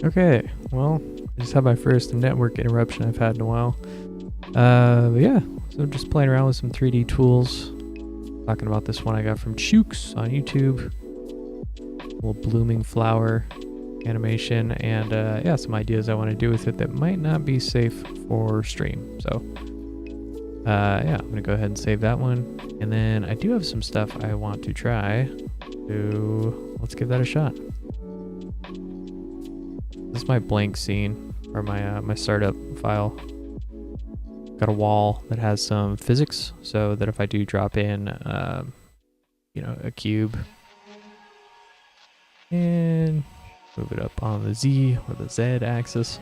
Okay, well, I just had my first network interruption I've had in a while. But yeah, so just playing around with some 3D tools. Talking about this one I got from Chooks on YouTube. Little blooming flower animation, and yeah, some ideas I want to do with it that might not be safe for stream. So yeah, I'm gonna go ahead and save that one. And then I do have some stuff I want to try. So let's give that a shot. This is my blank scene, or my startup file. Got a wall that has some physics, so that if I do drop in, you know, a cube and move it up on the Z or the Z axis,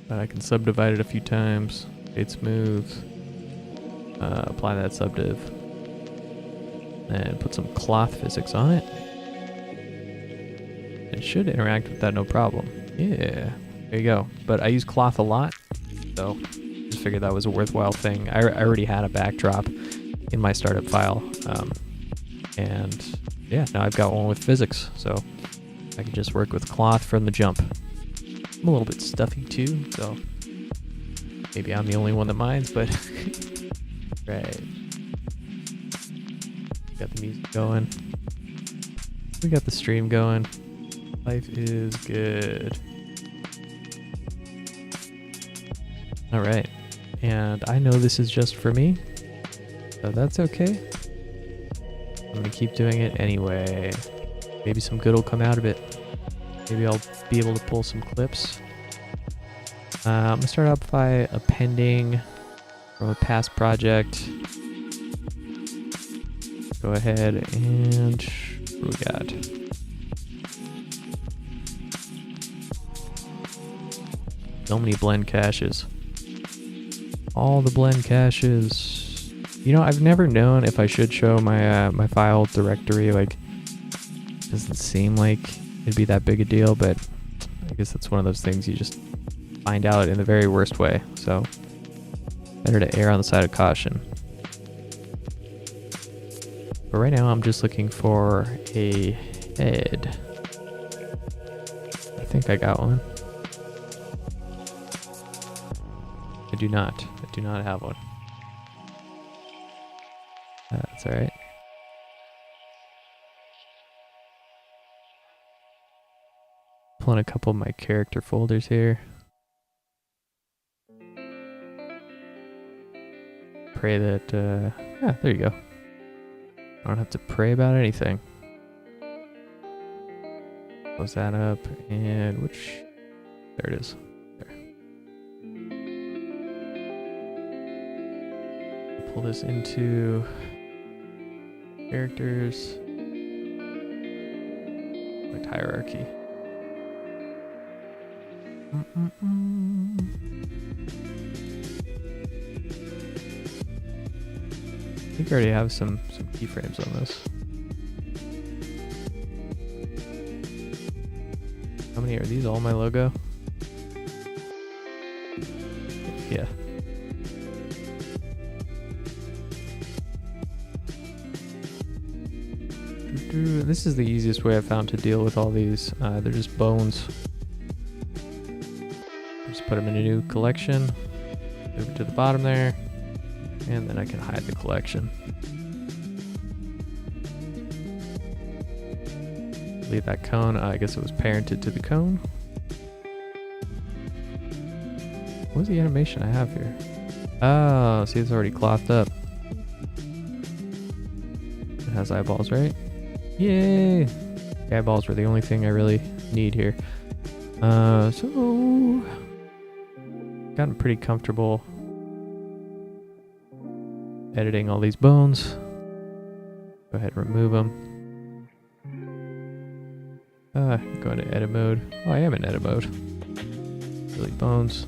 I can subdivide it a few times. Fade smooth. Apply that subdiv, and put some cloth physics on it. It should interact with that no problem. Yeah, there you go. But I use cloth a lot, so just figured that was a worthwhile thing. I already had a backdrop in my startup file, and yeah, now I've got one with physics, so I can just work with cloth from the jump. I'm a little bit stuffy too, so maybe I'm the only one that minds, but right. Got the music going. We got the stream going. Life is good. All right, and I know this is just for me, so that's okay. I'm gonna keep doing it anyway. Maybe some good will come out of it. Maybe I'll be able to pull some clips. I'm gonna start out by appending from a past project. Go ahead and what do we got? So many blend caches. All the blend caches. You know, I've never known if I should show my my file directory. Like, doesn't seem like it'd be that big a deal, but I guess that's one of those things you just find out in the very worst way. So better to err on the side of caution. But right now I'm just looking for a head. I think I got one. I do not. I do not have one. That's all right. Pulling a couple of my character folders here. Pray that, yeah, there you go. I don't have to pray about anything. Close that up, and which, there it is. Pull this into characters, like hierarchy. I think I already have some keyframes on this. How many are these? All my logo? Yeah. This is the easiest way I've found to deal with all these. They're just bones. Just put them in a new collection. Move it to the bottom there. And then I can hide the collection. Leave that cone. I guess it was parented to the cone. What was the animation I have here? Oh, see, it's already clothed up. It has eyeballs, right? Yay! The eyeballs were the only thing I really need here. So gotten pretty comfortable editing all these bones. Go ahead and remove them. Go into edit mode. Oh, I am in edit mode. Delete bones.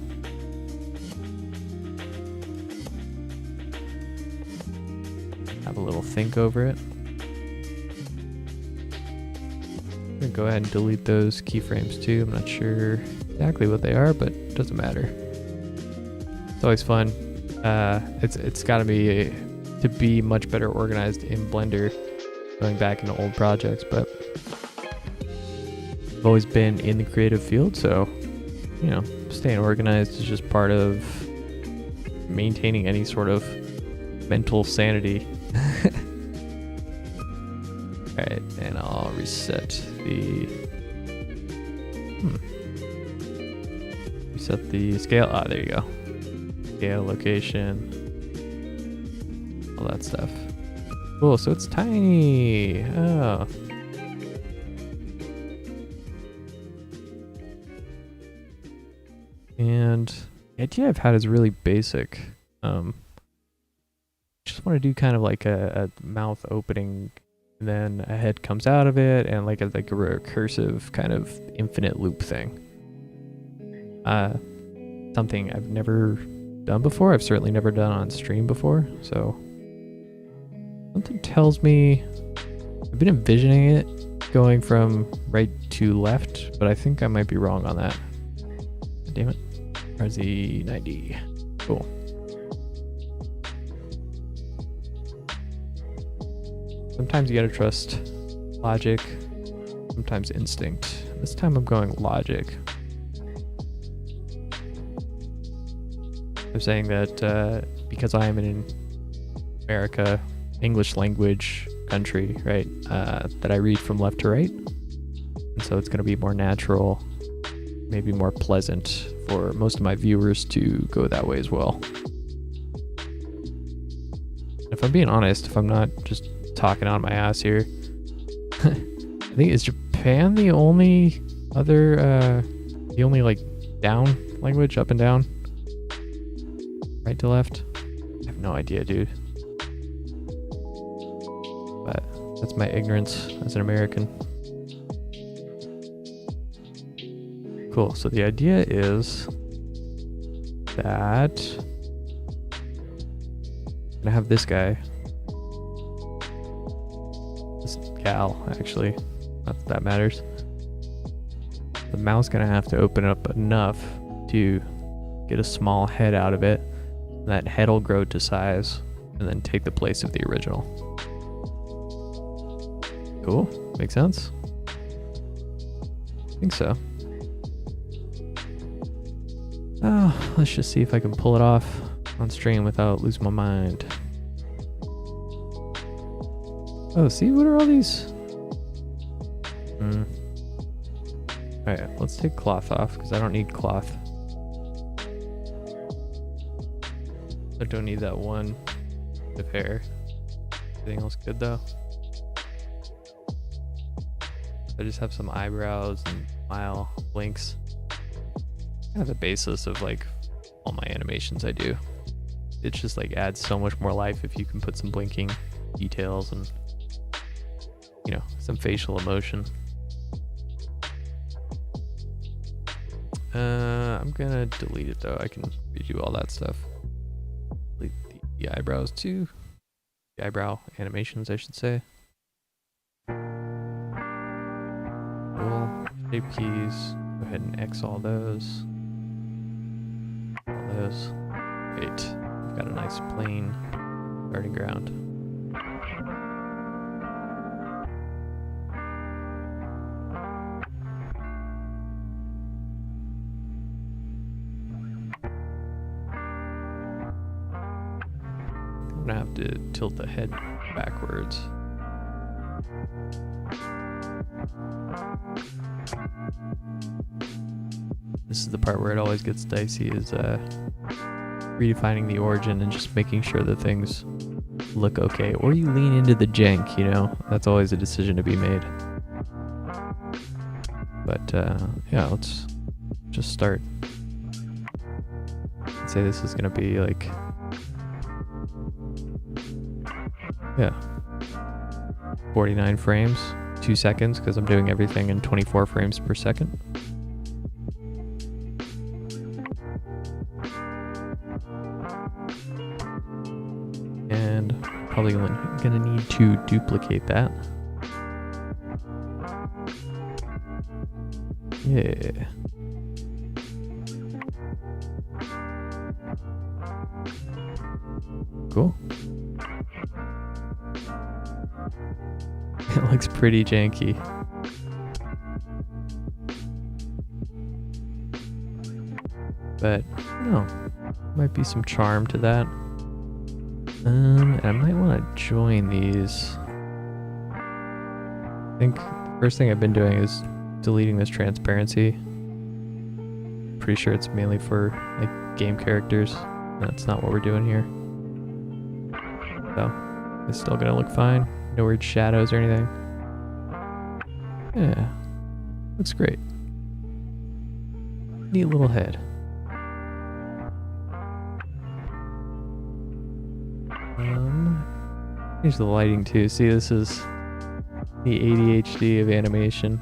Have a little think over it. I'm gonna go ahead and delete those keyframes too. I'm not sure exactly what they are, but it doesn't matter. It's always fun. It's got to be much better organized in Blender, going back into old projects. But I've always been in the creative field, so you know, staying organized is just part of maintaining any sort of mental sanity. Alright, and I'll reset the reset the scale. Ah, there you go. Scale, location, all that stuff. Cool, so it's tiny. Oh. And the idea I've had is really basic. Just want to do kind of like a mouth opening, and then a head comes out of it, and like a recursive kind of infinite loop thing. Something I've never done before. I've certainly never done on stream before. So something tells me I've been envisioning it going from right to left, but I think I might be wrong on that. Damn it. RZ90. Cool. Sometimes you gotta trust logic, sometimes instinct. This time I'm going logic. I'm saying that because I am in America, English language country, right, that I read from left to right. And so it's gonna be more natural, maybe more pleasant for most of my viewers to go that way as well. If I'm being honest, if I'm not just talking on my ass here, I think, is Japan the only other, like down language, up and down? Right to left? I have no idea, dude. But that's my ignorance as an American. Cool, so the idea is that I'm gonna have this guy, this gal actually, not that that matters. The mouth's gonna have to open up enough to get a small head out of it. And that head will grow to size and then take the place of the original. Cool, makes sense? I think so. Oh, let's just see if I can pull it off on stream without losing my mind. Oh, see, what are all these? Alright, let's take cloth off because I don't need cloth. I don't need that one of hair. Everything else good though. I just have some eyebrows and smile blinks. Kind of the basis of like all my animations I do. It just like adds so much more life if you can put some blinking details and, you know, some facial emotion. I'm gonna delete it though. I can redo all that stuff. Delete the eyebrows too. The eyebrow animations, I should say. Cool. Shape keys. Go ahead and X all those. All those. Great. We've got a nice plain starting ground. I'm gonna have to tilt the head backwards. This is the part where it always gets dicey, is redefining the origin and just making sure that things look okay. Or you lean into the jank, you know? That's always a decision to be made. But yeah, let's just start. I'd say this is gonna be like, yeah, 49 frames, 2 seconds, because I'm doing everything in 24 frames per second. And probably gonna need to duplicate that. Yeah. Cool. It looks pretty janky. But no, might be some charm to that. And I might want to join these. I think the first thing I've been doing is deleting this transparency. Pretty sure it's mainly for like game characters. That's not what we're doing here. So it's still gonna look fine. No weird shadows or anything. Yeah, looks great. Neat little head. Here's the lighting too. See, this is the ADHD of animation.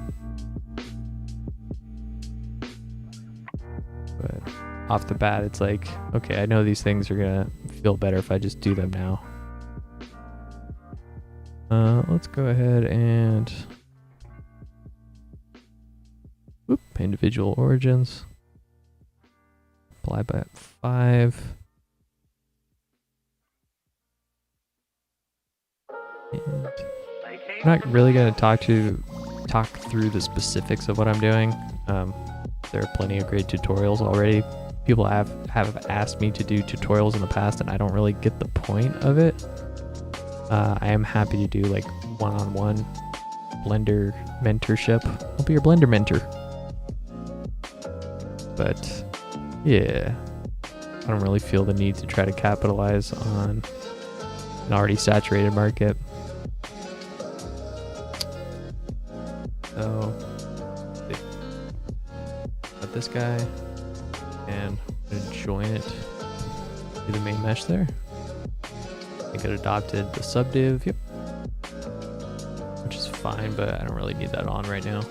But off the bat, it's like, okay, I know these things are gonna feel better if I just do them now. Let's go ahead and individual origins. Apply by 5. And I'm not really going to talk through the specifics of what I'm doing. There are plenty of great tutorials already. People have asked me to do tutorials in the past, and I don't really get the point of it. I am happy to do like one-on-one Blender mentorship. I'll be your Blender mentor. But yeah, I don't really feel the need to try to capitalize on an already saturated market. So, got this guy, and I'm gonna join it to the main mesh there. I think it adopted the subdiv, yep, which is fine, but I don't really need that on right now.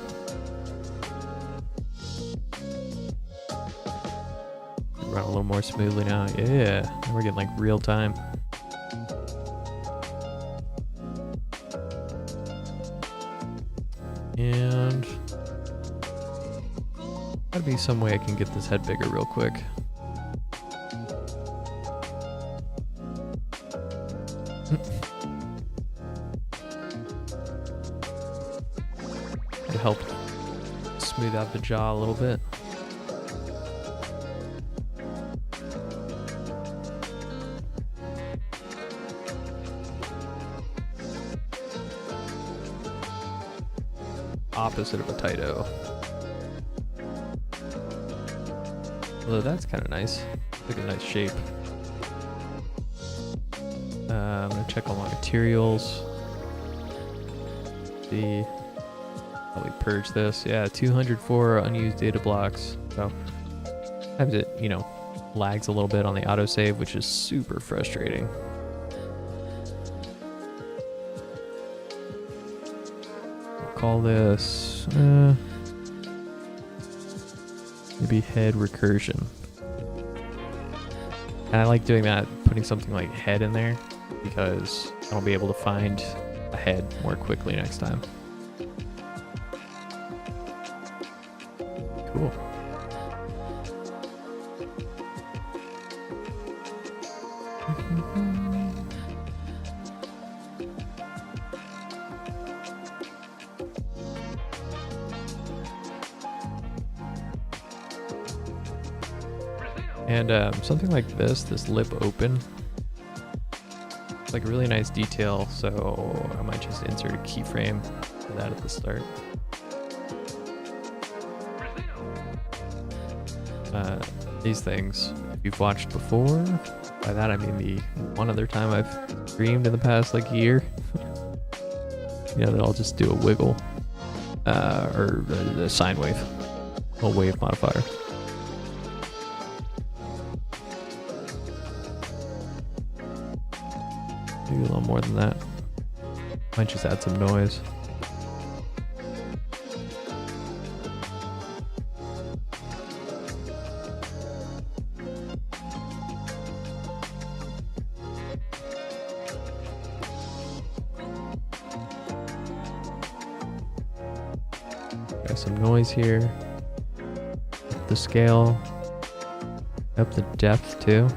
Run a little more smoothly now. Yeah, and we're getting like real time. And gotta be some way I can get this head bigger real quick. It helped smooth out the jaw a little bit. Opposite of a tight O. Although that's kind of nice. Like a nice shape. I'm gonna check all my materials. See how we purge this. Yeah, 204 unused data blocks. So sometimes it, you know, lags a little bit on the autosave, which is super frustrating. Call this maybe head recursion. And I like doing that, putting something like head in there, because I'll be able to find a head more quickly next time. Cool. And something like this lip open, it's like a really nice detail, so I might just insert a keyframe for that at the start. These things, you've watched before. By that I mean the one other time I've streamed in the past like year. You know, that I'll just do a wiggle or a sine wave, a wave modifier. Maybe a little more than that. Might just add some noise. Got some noise here. Up the scale. Up the depth too.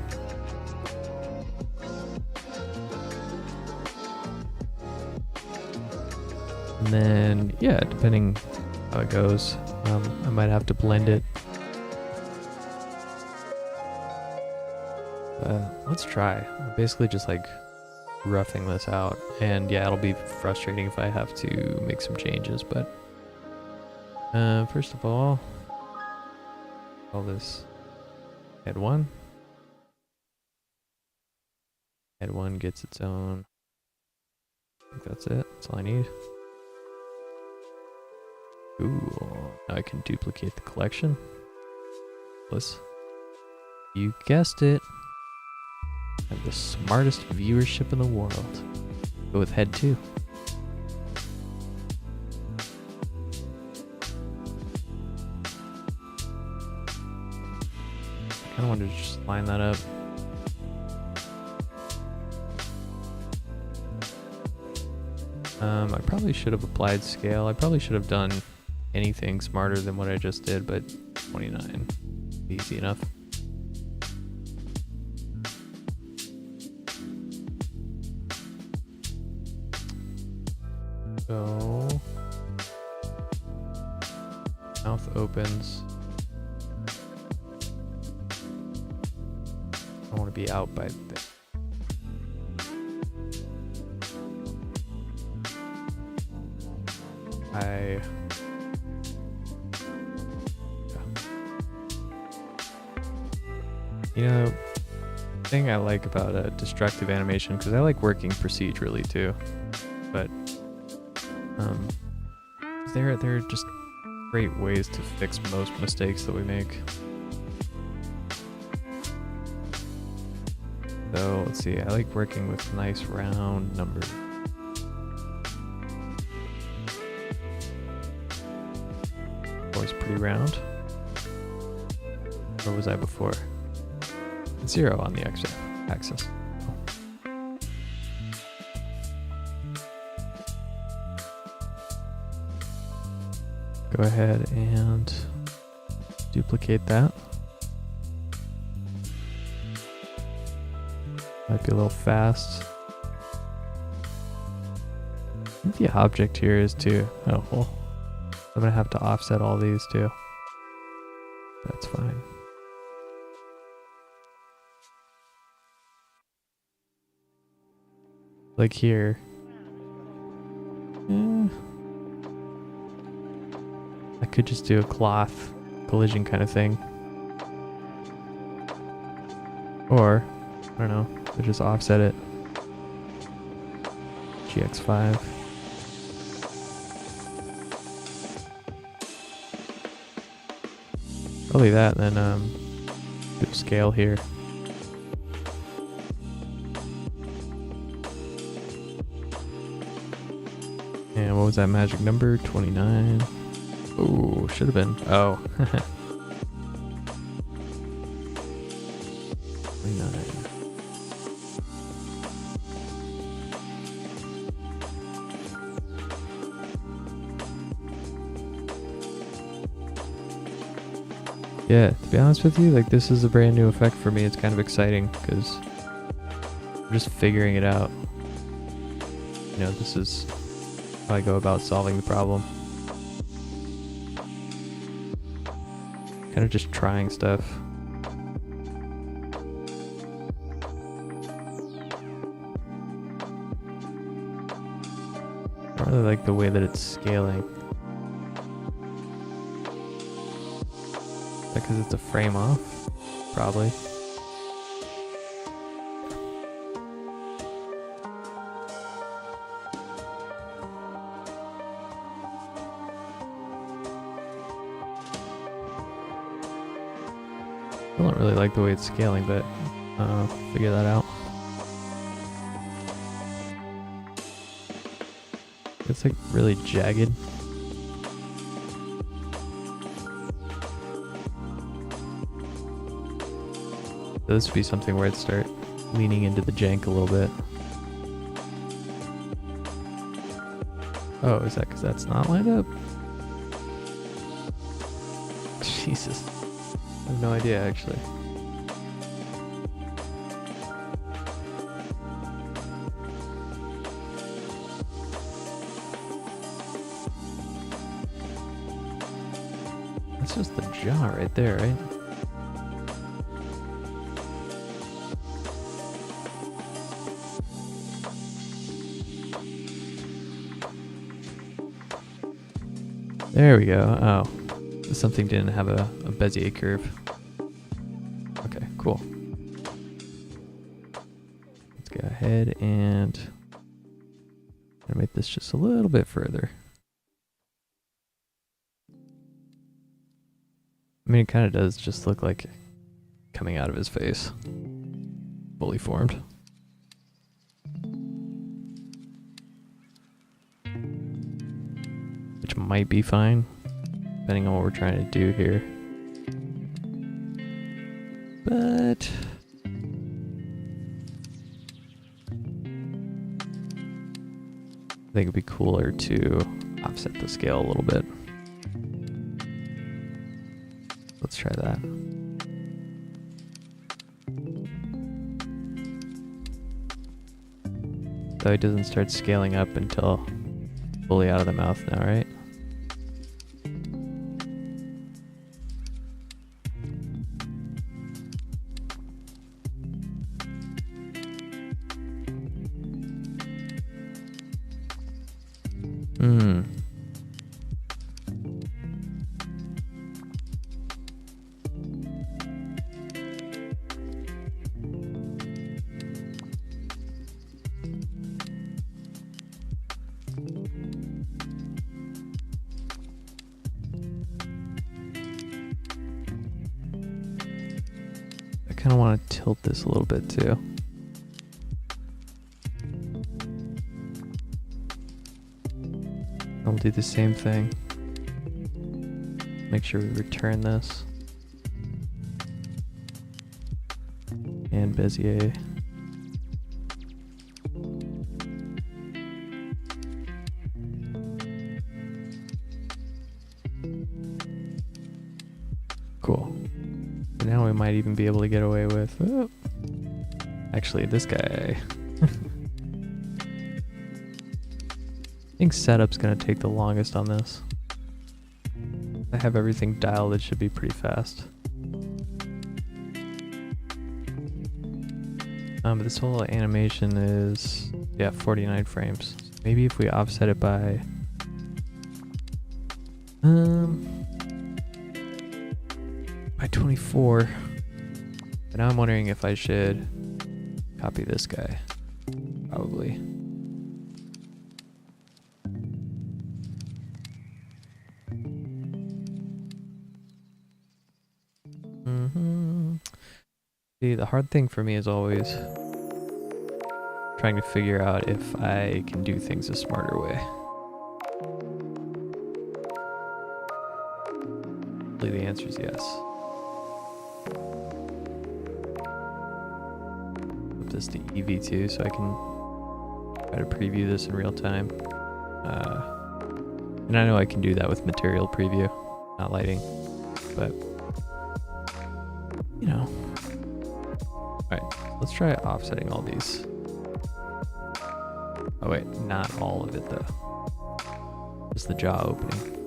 And then, yeah, depending how it goes, I might have to blend it. Let's try. I'm basically just like roughing this out, and yeah, it'll be frustrating if I have to make some changes, but first of all, call this head 1. Head 1 gets its own. I think that's it. That's all I need. Ooh, now I can duplicate the collection. Plus, you guessed it. I have the smartest viewership in the world. Go with head 2. I kind of wanted to just line that up. I probably should have applied scale. I probably should have done anything smarter than what I just did, but 29, easy enough. So, mouth opens. I want to be out by the You know, the thing I like about a destructive animation, because I like working procedurally too, but there are just great ways to fix most mistakes that we make. So let's see, I like working with nice round numbers. Always pretty round. Where was I before? 0 on the axis. Go ahead and duplicate that. Might be a little fast. I think the object here is too. Oh, well. I'm gonna have to offset all these too. That's fine. Like here. I could just do a cloth collision kind of thing. Or, I don't know, could just offset it. GX5. Probably that, and then do a scale here. And what was that magic number? 29. Ooh, should have been. Oh. 29. Yeah, to be honest with you, like this is a brand new effect for me. It's kind of exciting because I'm just figuring it out. You know, this is how I go about solving the problem. Kind of just trying stuff. I really like the way that it's scaling. Because it's a frame off, probably. Still don't really like the way it's scaling, but figure that out. It's like really jagged. So this would be something where I'd start leaning into the jank a little bit. Oh, is that because that's not lined up? Jesus. I have no idea, actually. That's just the jaw right there, right? There we go. Oh, something didn't have a Bezier curve. Okay, cool. Let's go ahead and make this just a little bit further. I mean, it kind of does just look like coming out of his face. Fully formed. Which might be fine, depending on what we're trying to do here. But I think it'd be cooler to offset the scale a little bit. Let's try that. So it doesn't start scaling up until fully out of the mouth now, right? I kind of want to tilt this a little bit too. I'll do the same thing. Make sure we return this. And Bezier. Cool. So now we might even be able to get away with... Oh. Actually, this guy... I think setup's going to take the longest on this. I have everything dialed, it should be pretty fast. But this whole animation is, 49 frames. So maybe if we offset it by... by 24. But now I'm wondering if I should copy this guy. Probably. See, the hard thing for me is always trying to figure out if I can do things a smarter way. Hopefully the answer is yes. Put this to EV2 so I can try to preview this in real time. And I know I can do that with material preview, not lighting, but you know. Alright, let's try offsetting all these. Oh wait, not all of it though. Just the jaw opening.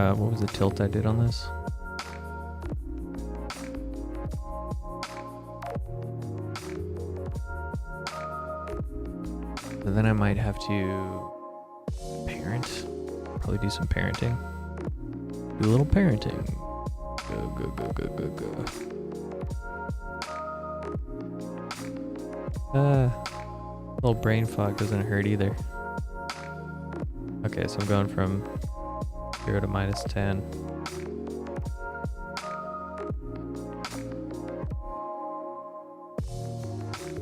What was the tilt I did on this? So then I might have to Probably do some parenting. Do a little parenting. Go. A little brain fog doesn't hurt either. Okay, so I'm going from 0 to -10.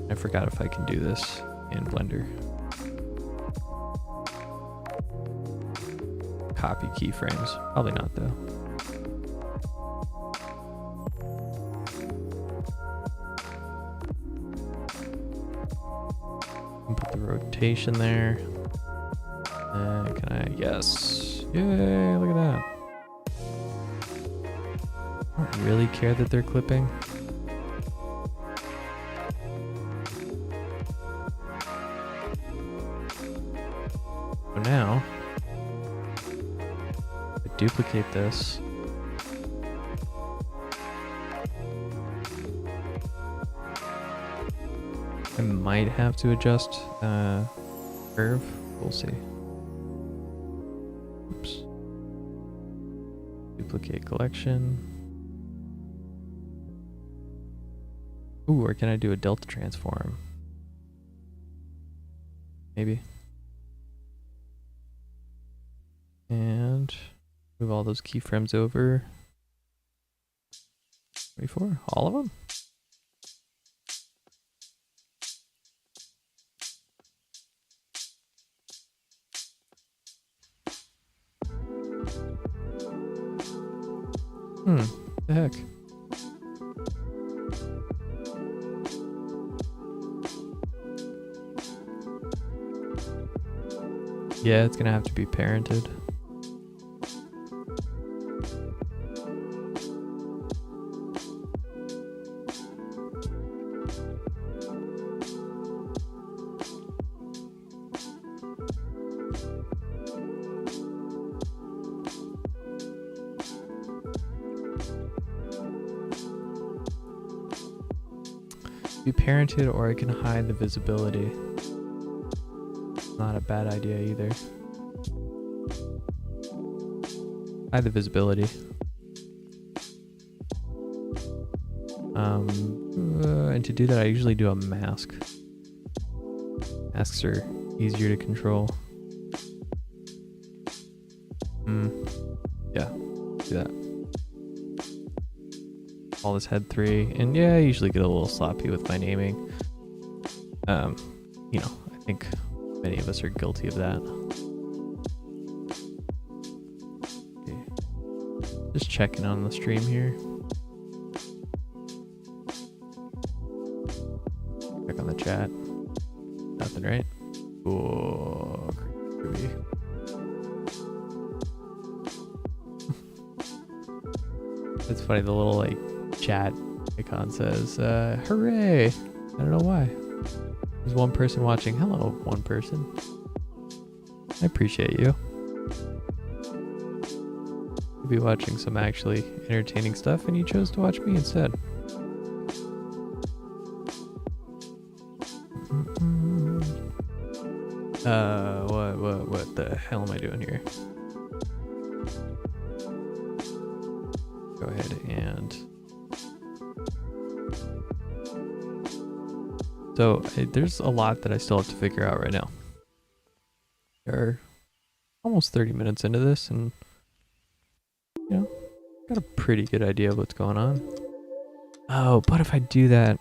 I forgot if I can do this in Blender. Copy keyframes. Probably not though. Put the rotation there. Can I? Yes. Yay, look at that. I don't really care that they're clipping. So now, I duplicate this. I might have to adjust curve. We'll see. Oops. Duplicate collection. Ooh, or can I do a delta transform? Maybe. And move all those keyframes over. 24, all of them? The heck? Yeah, it's gonna have to be parented. Be parented, or I can hide the visibility. Not a bad idea either. Hide the visibility. And to do that, I usually do a mask. Masks are easier to control. Yeah, do that. All this head 3, and yeah, I usually get a little sloppy with my naming. You know, I think many of us are guilty of that. Okay. Just checking on the stream here. Check on the chat. Nothing, right? Oh, creepy. It's funny, the little like chat icon says, hooray! I don't know why. There's one person watching. Hello, one person. I appreciate you. You'll be watching some actually entertaining stuff, and you chose to watch me instead. What the hell am I doing here? Go ahead and... So, there's a lot that I still have to figure out right now. We're almost 30 minutes into this, and, you know, got a pretty good idea of what's going on. Oh, but if I do that...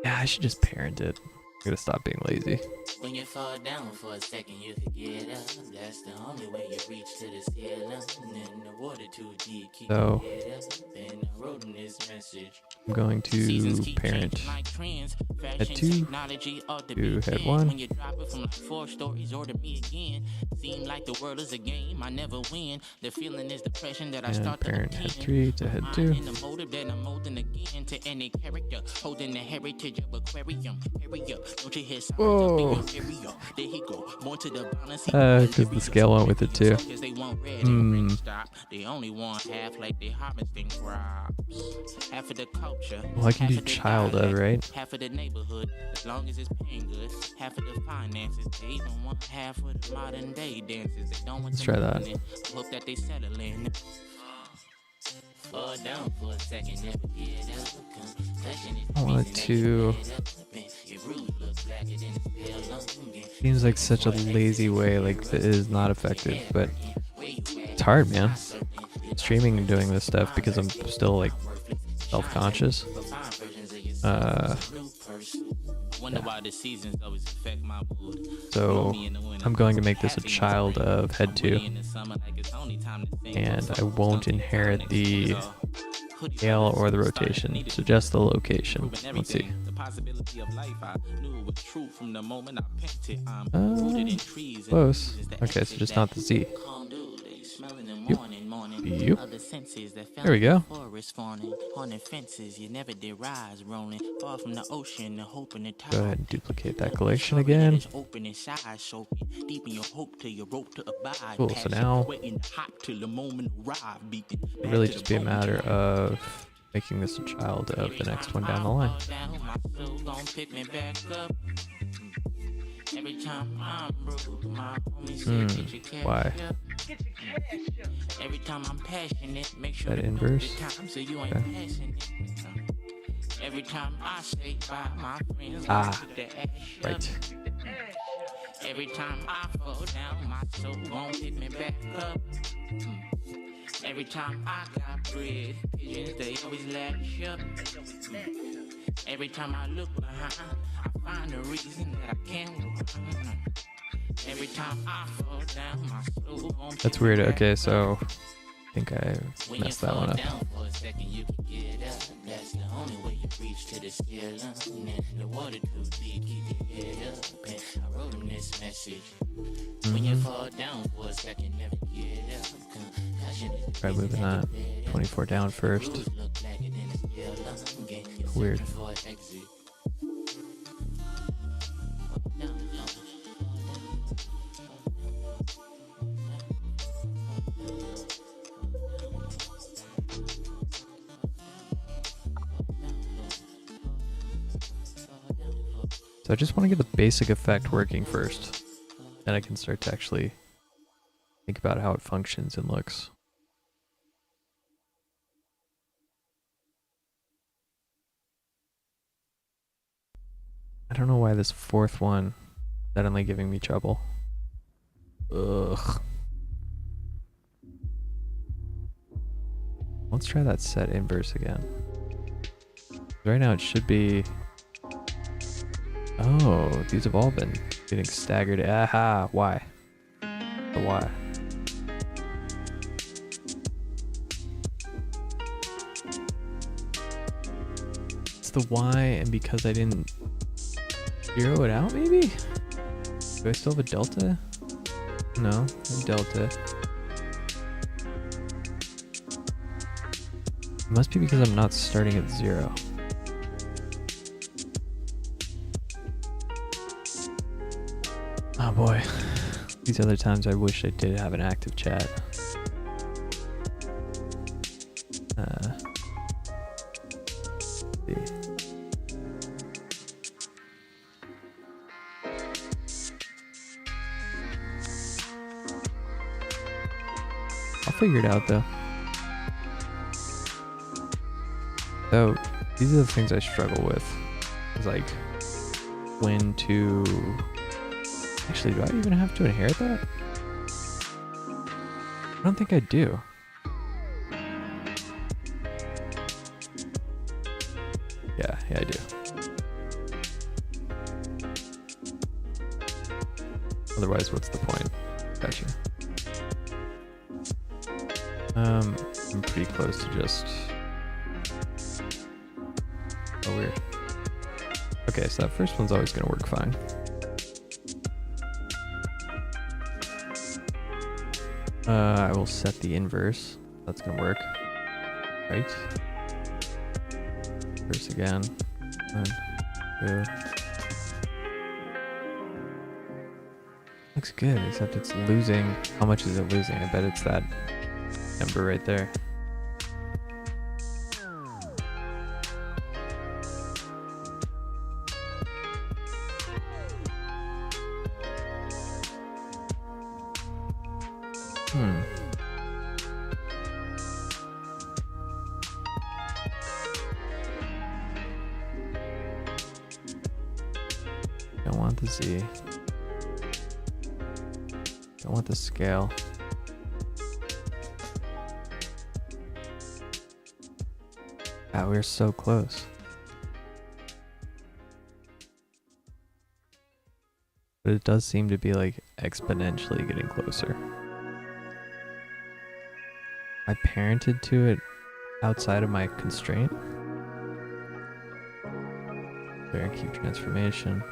Yeah, I should just parent it. I'm gonna stop being lazy. When you fall down for a second, you can get up. That's the only way you reach to the ceiling. And the water too deep, keep So, your head up. And wrote in this message. I'm going to parent head 2 to head 1. When you drop it from like 4 stories or to me again. Seem like the world is a game, I never win. The feeling is depression that I and start parent to head 3 to head 2. The motive that I'm molding again to any character holding the heritage of aquarium. Hurry up, don't you hear sirens up in Whoa. your area? There he go, born to the balance. Because the scale went with it too. They want red and stop. They only want half like they harvesting crops. Half of the culture. Well, I can half do of the child of, dialect, right? half of the neighborhood, as long as it's paying good. Half of the finances, they even want half of the modern day dances. They don't want Let's try that. Hope that they settle in. Fall down for a second, never get up. I wanted to. Seems like such a lazy way, like that is not effective, but it's hard, man. Streaming and doing this stuff because I'm still like self-conscious. So I'm going to make this a child of head 2, and I won't inherit the scale or the rotation, so just the location. Let's see. Close. Okay, so just not the Z. Yep. There we go. Go ahead and duplicate that collection again. Cool, so now it'll really just be a matter of making this a child of the next one down the line. Why? Every time I'm passionate, make sure that inverse. Okay. Every time I say bye, my friends right. Every time I fall down, my soul won't pick me back up. Every time I got bread, pigeons they always lash up. Every time I look behind, I find a reason that I can't run. Every time I fall down, my soul won't. That's weird. Okay, so I think I messed that one up. That's the only way you reach to the ceiling. The water too deep, keep your head up. And I wrote him this message. When you fall down for a second, never get up. Try moving that 24 down first. Weird. So I just want to get the basic effect working first. Then I can start to actually think about how it functions and looks. I don't know why this fourth one is suddenly giving me trouble. Ugh. Let's try that set inverse again. Right now it should be... Oh, these have all been getting staggered. Aha, why? The why? It's the why, and because I didn't zero it out, maybe? Do I still have a delta? No, a delta. It must be because I'm not starting at 0. Oh boy, these other times I wish I did have an active chat. See. I'll figure it out though. So these are the things I struggle with. It's like when to... Actually, do I even have to inherit that? I don't think I do. Yeah, I do. Otherwise, what's the point? Gotcha. I'm pretty close to just... Oh, weird. Okay, so that first one's always gonna work fine. I will set the inverse. That's gonna work. Right? First again. 1, 2. Looks good, except it's losing. How much is it losing? I bet it's that number right there. Don't want the Z. Don't want the scale. Ah, we're so close. But it does seem to be like exponentially getting closer. I parented to it outside of my constraint. There, keep transformation.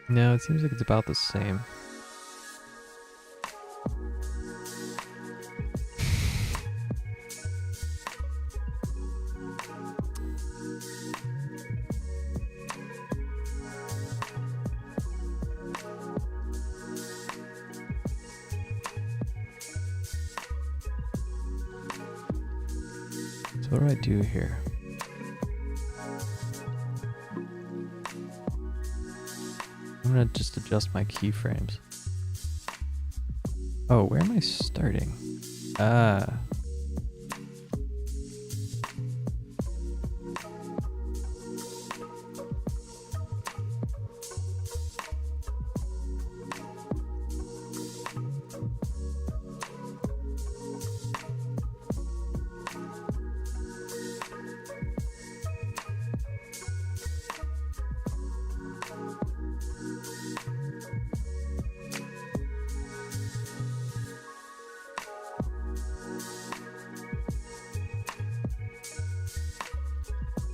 No, it seems like it's about the same. So what do I do here? I'm gonna just adjust my keyframes. Oh, where am I starting? Ah.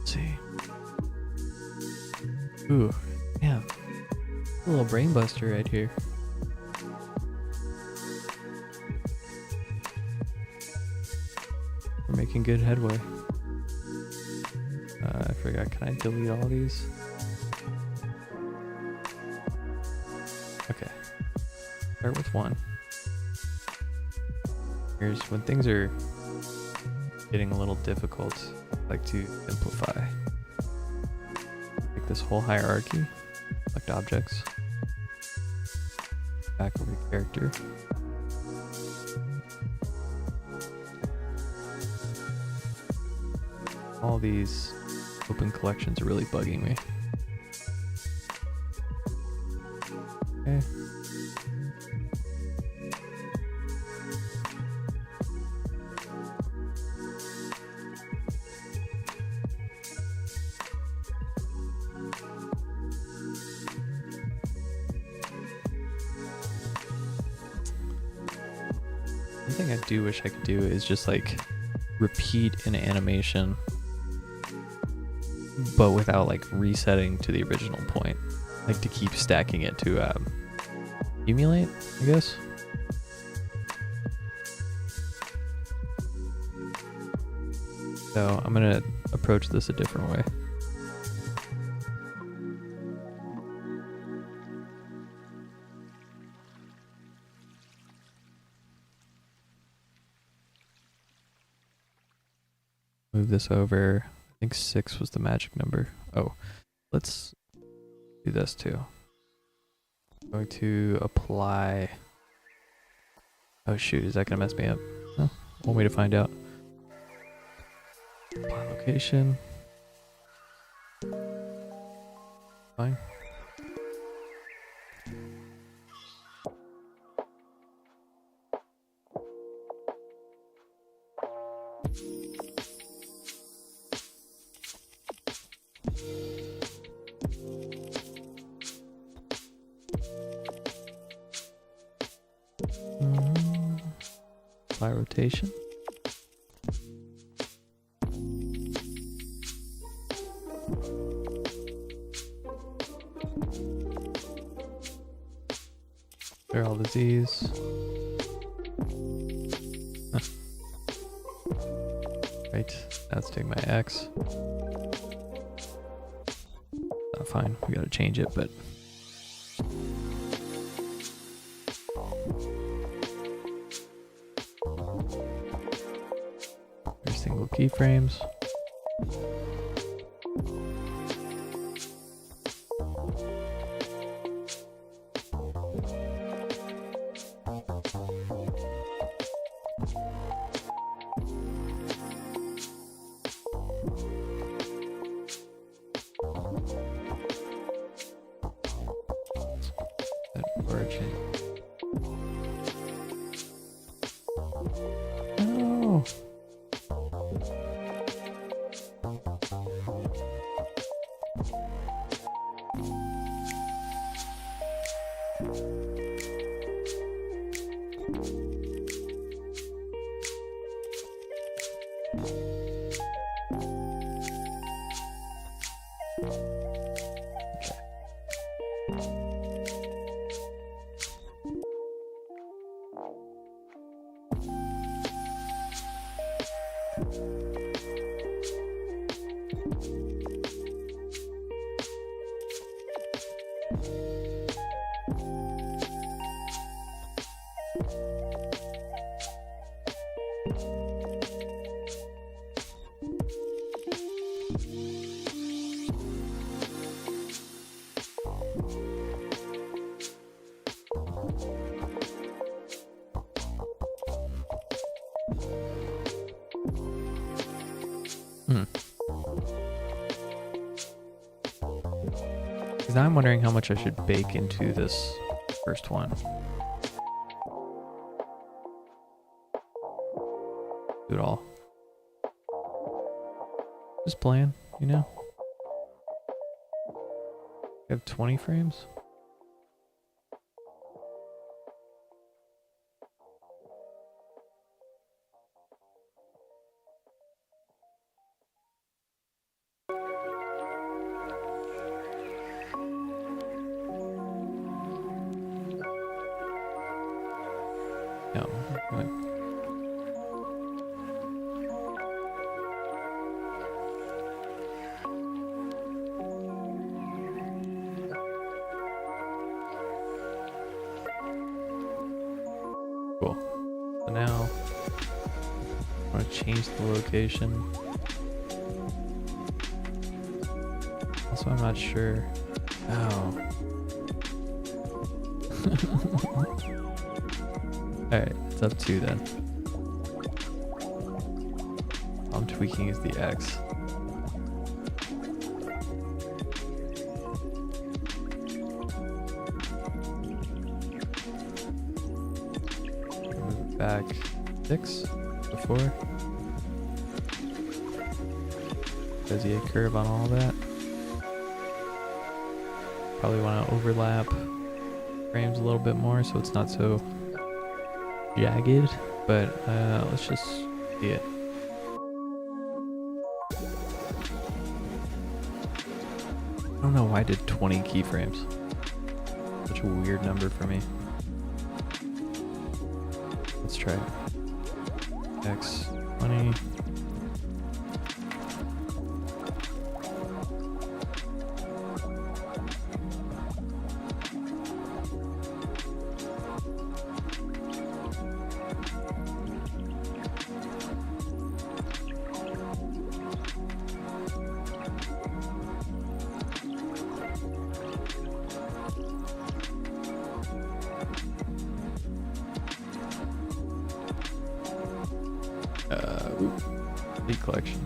See. Ooh, yeah. A little brain buster right here. We're making good headway. I forgot, can I delete all these? Okay. Start with 1. Here's when things are getting a little difficult, I like to simplify. Take this whole hierarchy, select objects, back over to character. All these open collections are really bugging me. Okay. One thing I do wish I could do is just like repeat an animation, but without like resetting to the original point. Like to keep stacking it to emulate, I guess. So I'm gonna approach this a different way. Move this over. I think 6 was the magic number. Oh, let's do this too. I'm going to apply. Oh shoot, is that gonna mess me up? No, one way to find out. Apply location. Fine. Apply rotation. Clear all the Z's. Huh. Right, now let's take my X. Not fine, we gotta change it, but there's single keyframes. Origin. Oh. Because now I'm wondering how much I should bake into this first one. Do it all. Just playing, you know? I have 20 frames? No. What? Cool. So now I want to change the location. Also, I'm not sure. Oh. Alright, it's up 2 then. All I'm tweaking is the X. Move it back 6 to 4. Bezier curve on all that. Probably want to overlap frames a little bit more so it's not so jagged, but let's just see it. I don't know why I did 20 keyframes. Such a weird number for me. Let's try it. X 20. Lead collection.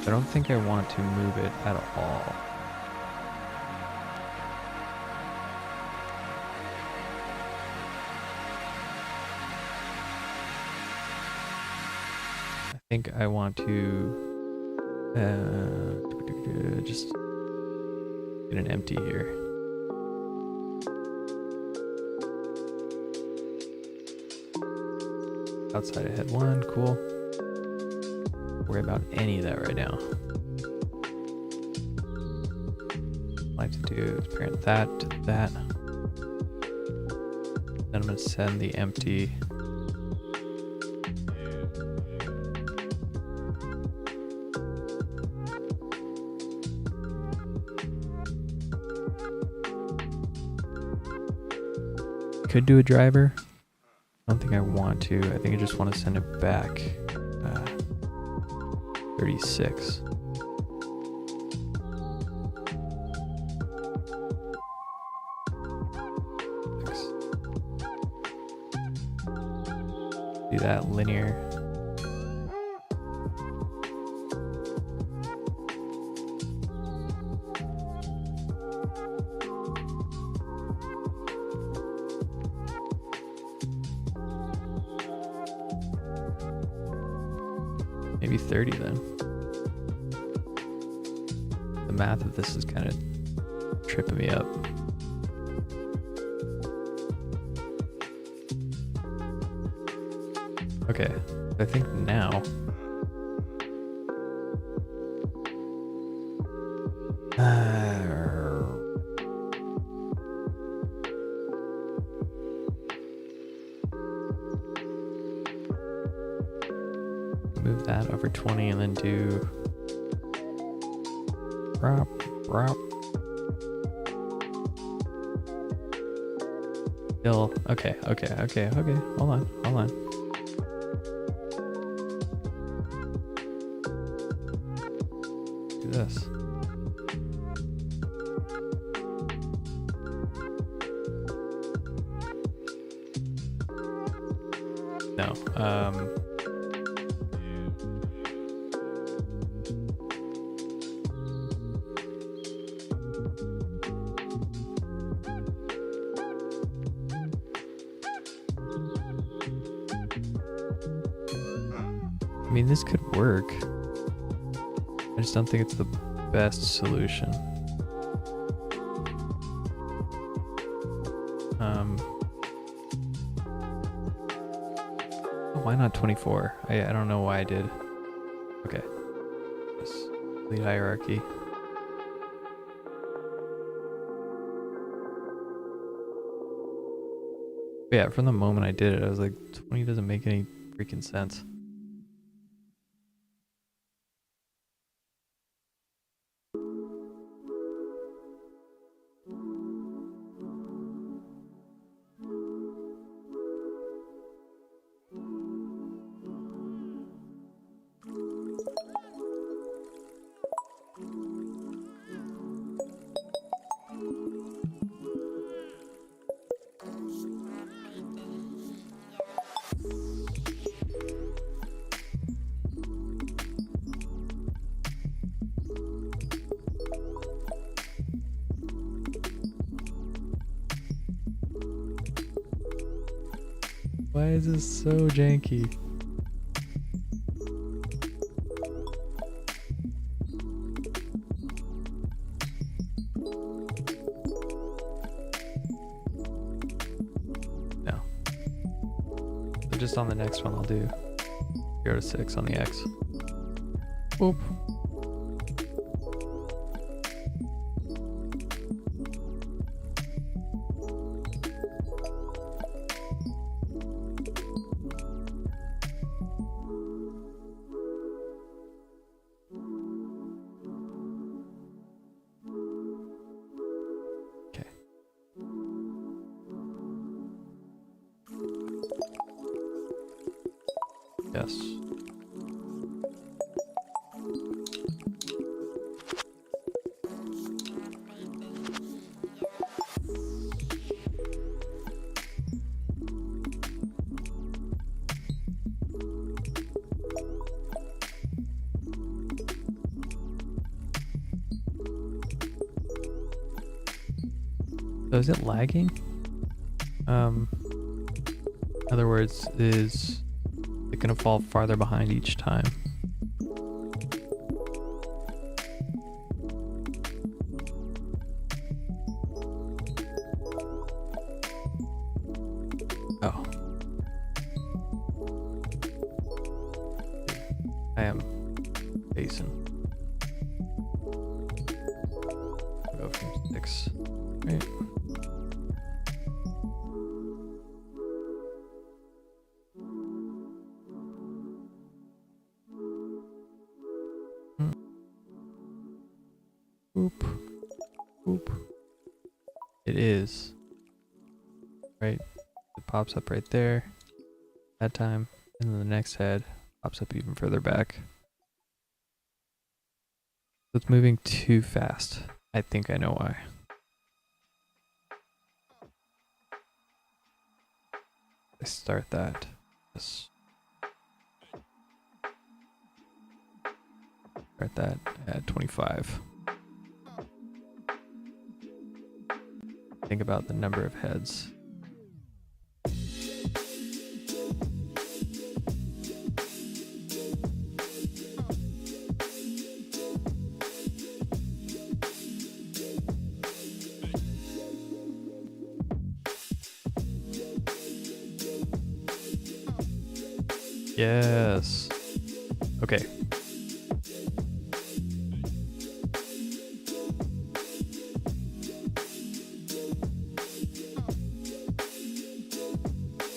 I don't think I want to move it at all. I think I want to just get an empty here. Outside of head 1, cool. Don't worry about any of that right now. I like to do is parent that to that. Then I'm going to send the empty. Could do a driver. I don't think I want to. I think I just want to send it back. 36. Do that linear. Maybe 30 then. The math of this is kind of tripping me up. Okay, I think now move that over 20 and then do prop. Still, okay. Hold on. Do this. No. I mean, this could work. I just don't think it's the best solution. Why not 24? I don't know why I did. Okay. Yes. Lead hierarchy. But yeah, from the moment I did it, I was like, 20 doesn't make any freaking sense. Why is this so janky? No. So just on the next one I'll do 0 to 6 on the X. Oop. Yes. So is it lagging? In other words, is it gonna fall farther behind each time? Oh. I am basing. Go from 6, right? Oop. Oop. It is. Right? It pops up right there. That time. And then the next head pops up even further back. So it's moving too fast. I think I know why. I start that. Yes. Start that at 25. Think about the number of heads. Yes. Okay.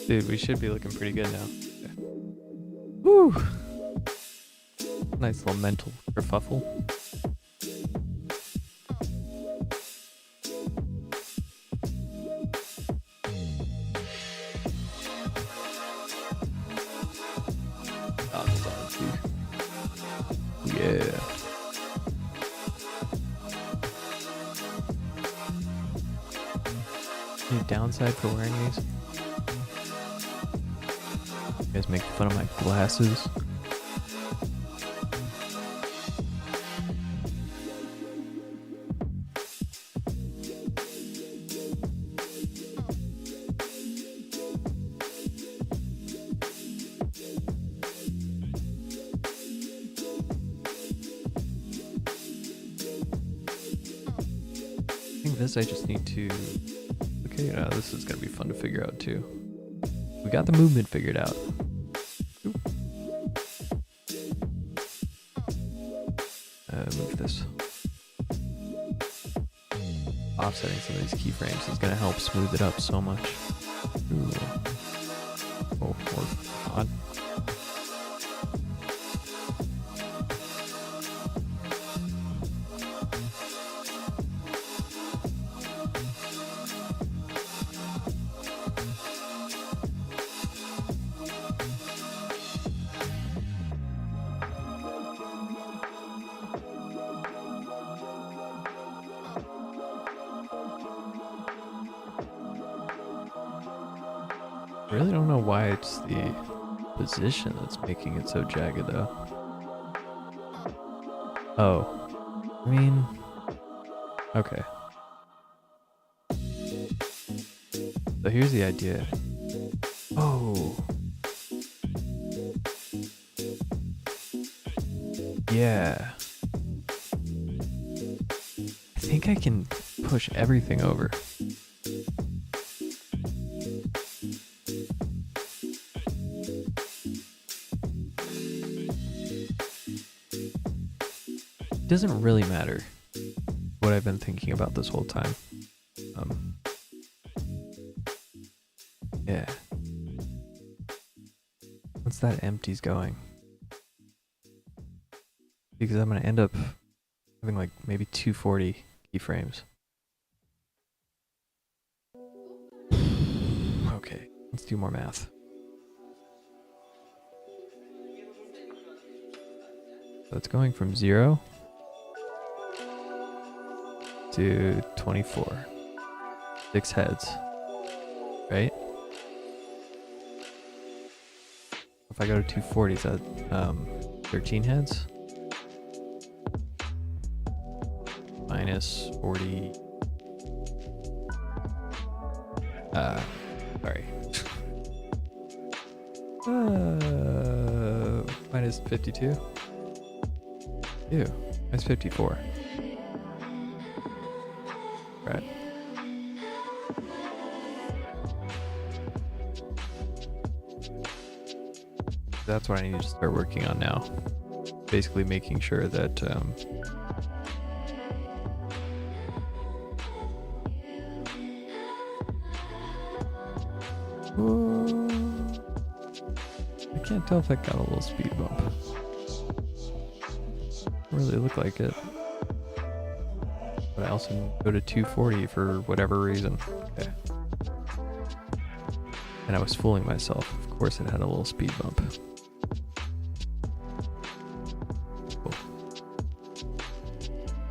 Dude, we should be looking pretty good now. Okay. Woo! Nice little mental kerfuffle. Yeah. Any downside for wearing these? You guys make fun of my glasses. I think this I just need to... Okay, this is gonna be fun to figure out too. We got the movement figured out. Oop. Move this. Offsetting some of these keyframes is gonna help smooth it up so much. Ooh. Oh, or odd. I really don't know why it's the position that's making it so jagged though. Oh, I mean, okay. So here's the idea. Oh. Yeah. I think I can push everything over. Doesn't really matter what I've been thinking about this whole time. Yeah. Once that empty's going, because I'm gonna end up having like maybe 240 keyframes. Okay, let's do more math. So it's going from 0 to 24. 6 heads, right? If I go to 240, is that 13 heads? Minus 40. Sorry. Minus 52. Ew, that's 54. Right. That's what I need to start working on now. Basically making sure that Whoa. I can't tell if that got a little speed bump. Really look like it. But I also go to 240 for whatever reason. Okay. And I was fooling myself. Of course it had a little speed bump. Cool.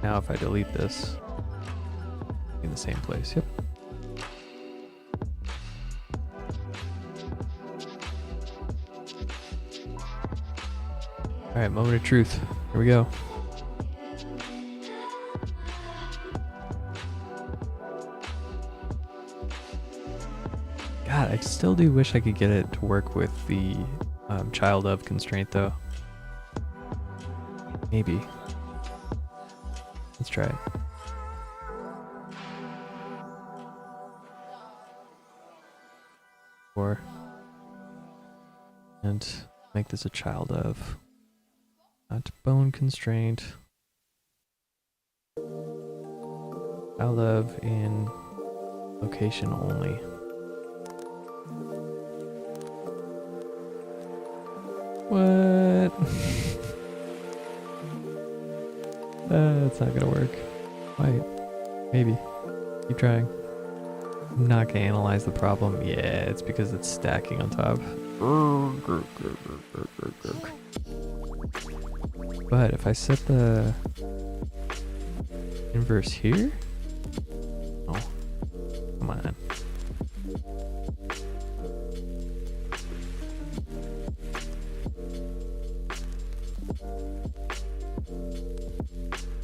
Now if I delete this, in the same place. Yep. Alright, moment of truth. Here we go. God, I still do wish I could get it to work with the child of constraint though. Maybe. Let's try it. And make this a child of, not bone constraint. Child of in location only. What? That's not gonna work. Wait, maybe. Keep trying. I'm not gonna analyze the problem. Yeah, it's because it's stacking on top. But if I set the inverse here, oh, come on.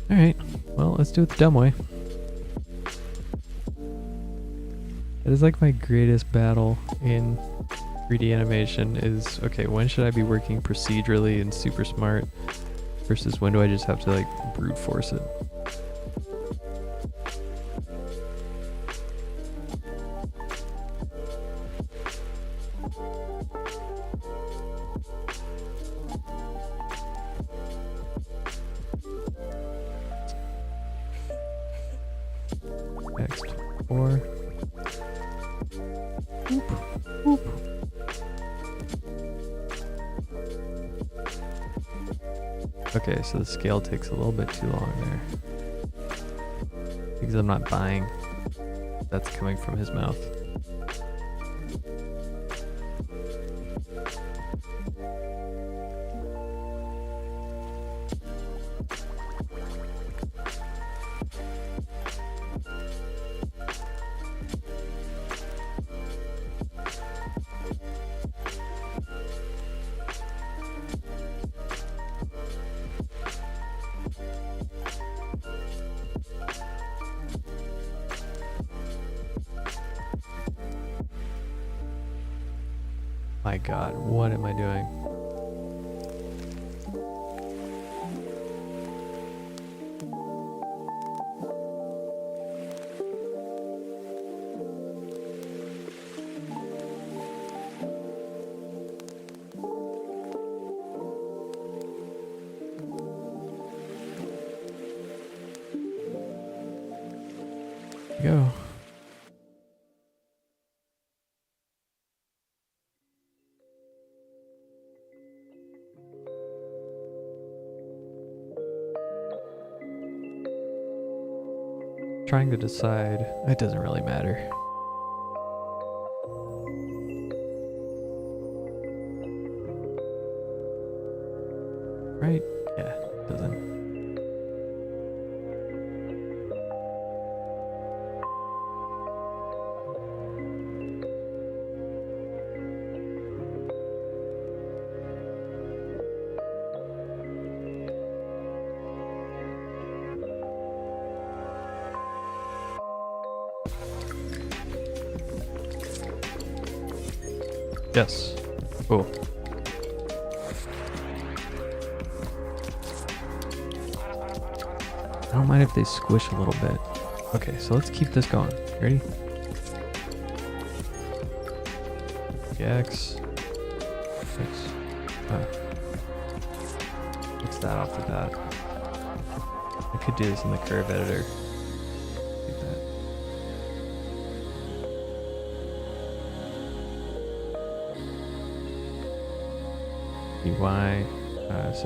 All right, well, let's do it the dumb way. It is like my greatest battle in 3D animation is, okay, when should I be working procedurally and super smart versus when do I just have to like brute force it? Next, 4. Whoop, whoop. Okay, so the scale takes a little bit too long there. Because I'm not buying that's coming from his mouth. My God, what am I doing? Go. Trying to decide, it doesn't really matter. Right? Yeah, it doesn't. Yes. Cool. I don't mind if they squish a little bit. Okay, so let's keep this going. Ready? X. Nice. What's that off the bat? I could do this in the curve editor. dy 6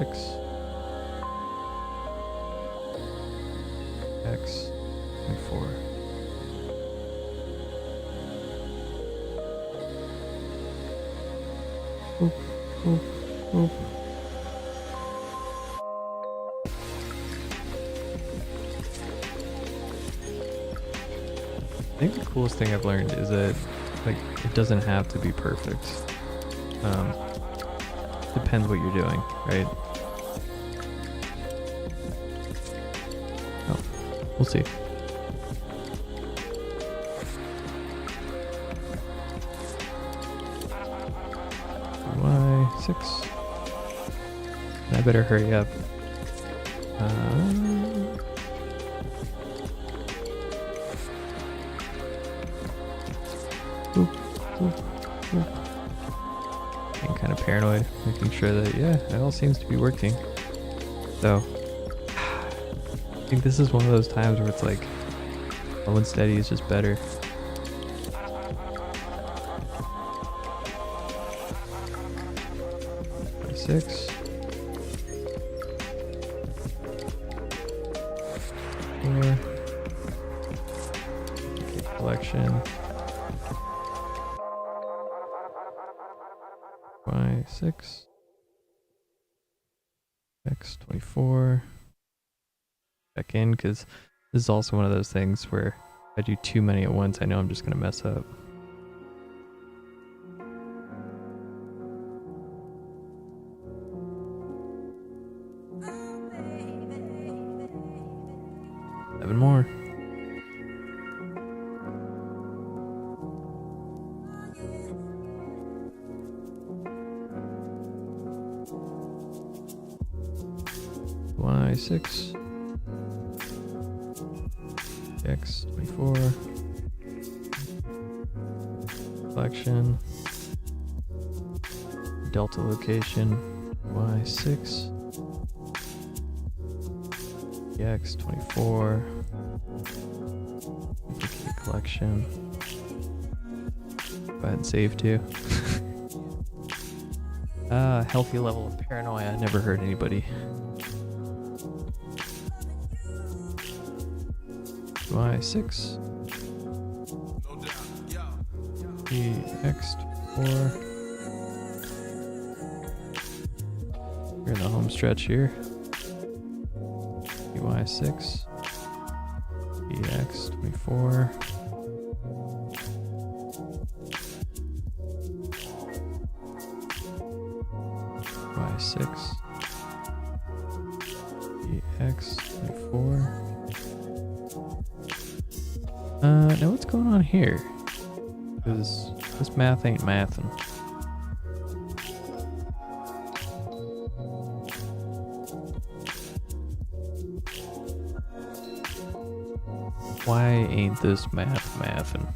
x and 4. Oop, oop, oop. I think the coolest thing I've learned is that like it doesn't have to be perfect. Depends what you're doing, right? Oh, we'll see. Y6. I better hurry up. Boop, boop, boop. Being kind of paranoid, making sure that, yeah, it all seems to be working. So, I think this is one of those times where it's like, slow and steady is just better. Six. Four. Okay, collection. Y6. X24. Back in, because this is also one of those things where if I do too many at once, I know I'm just going to mess up. Seven more. Y6. X24. Collection. Delta location. Y6. X24. Duplicate collection. Go ahead and save too. Healthy level of paranoia. Never hurt anybody. Y6. X4. We're in the home stretch here. Y6. X24. Y6. X24. Now what's going on here? Because this math ain't mathin'. Why ain't this mathin'?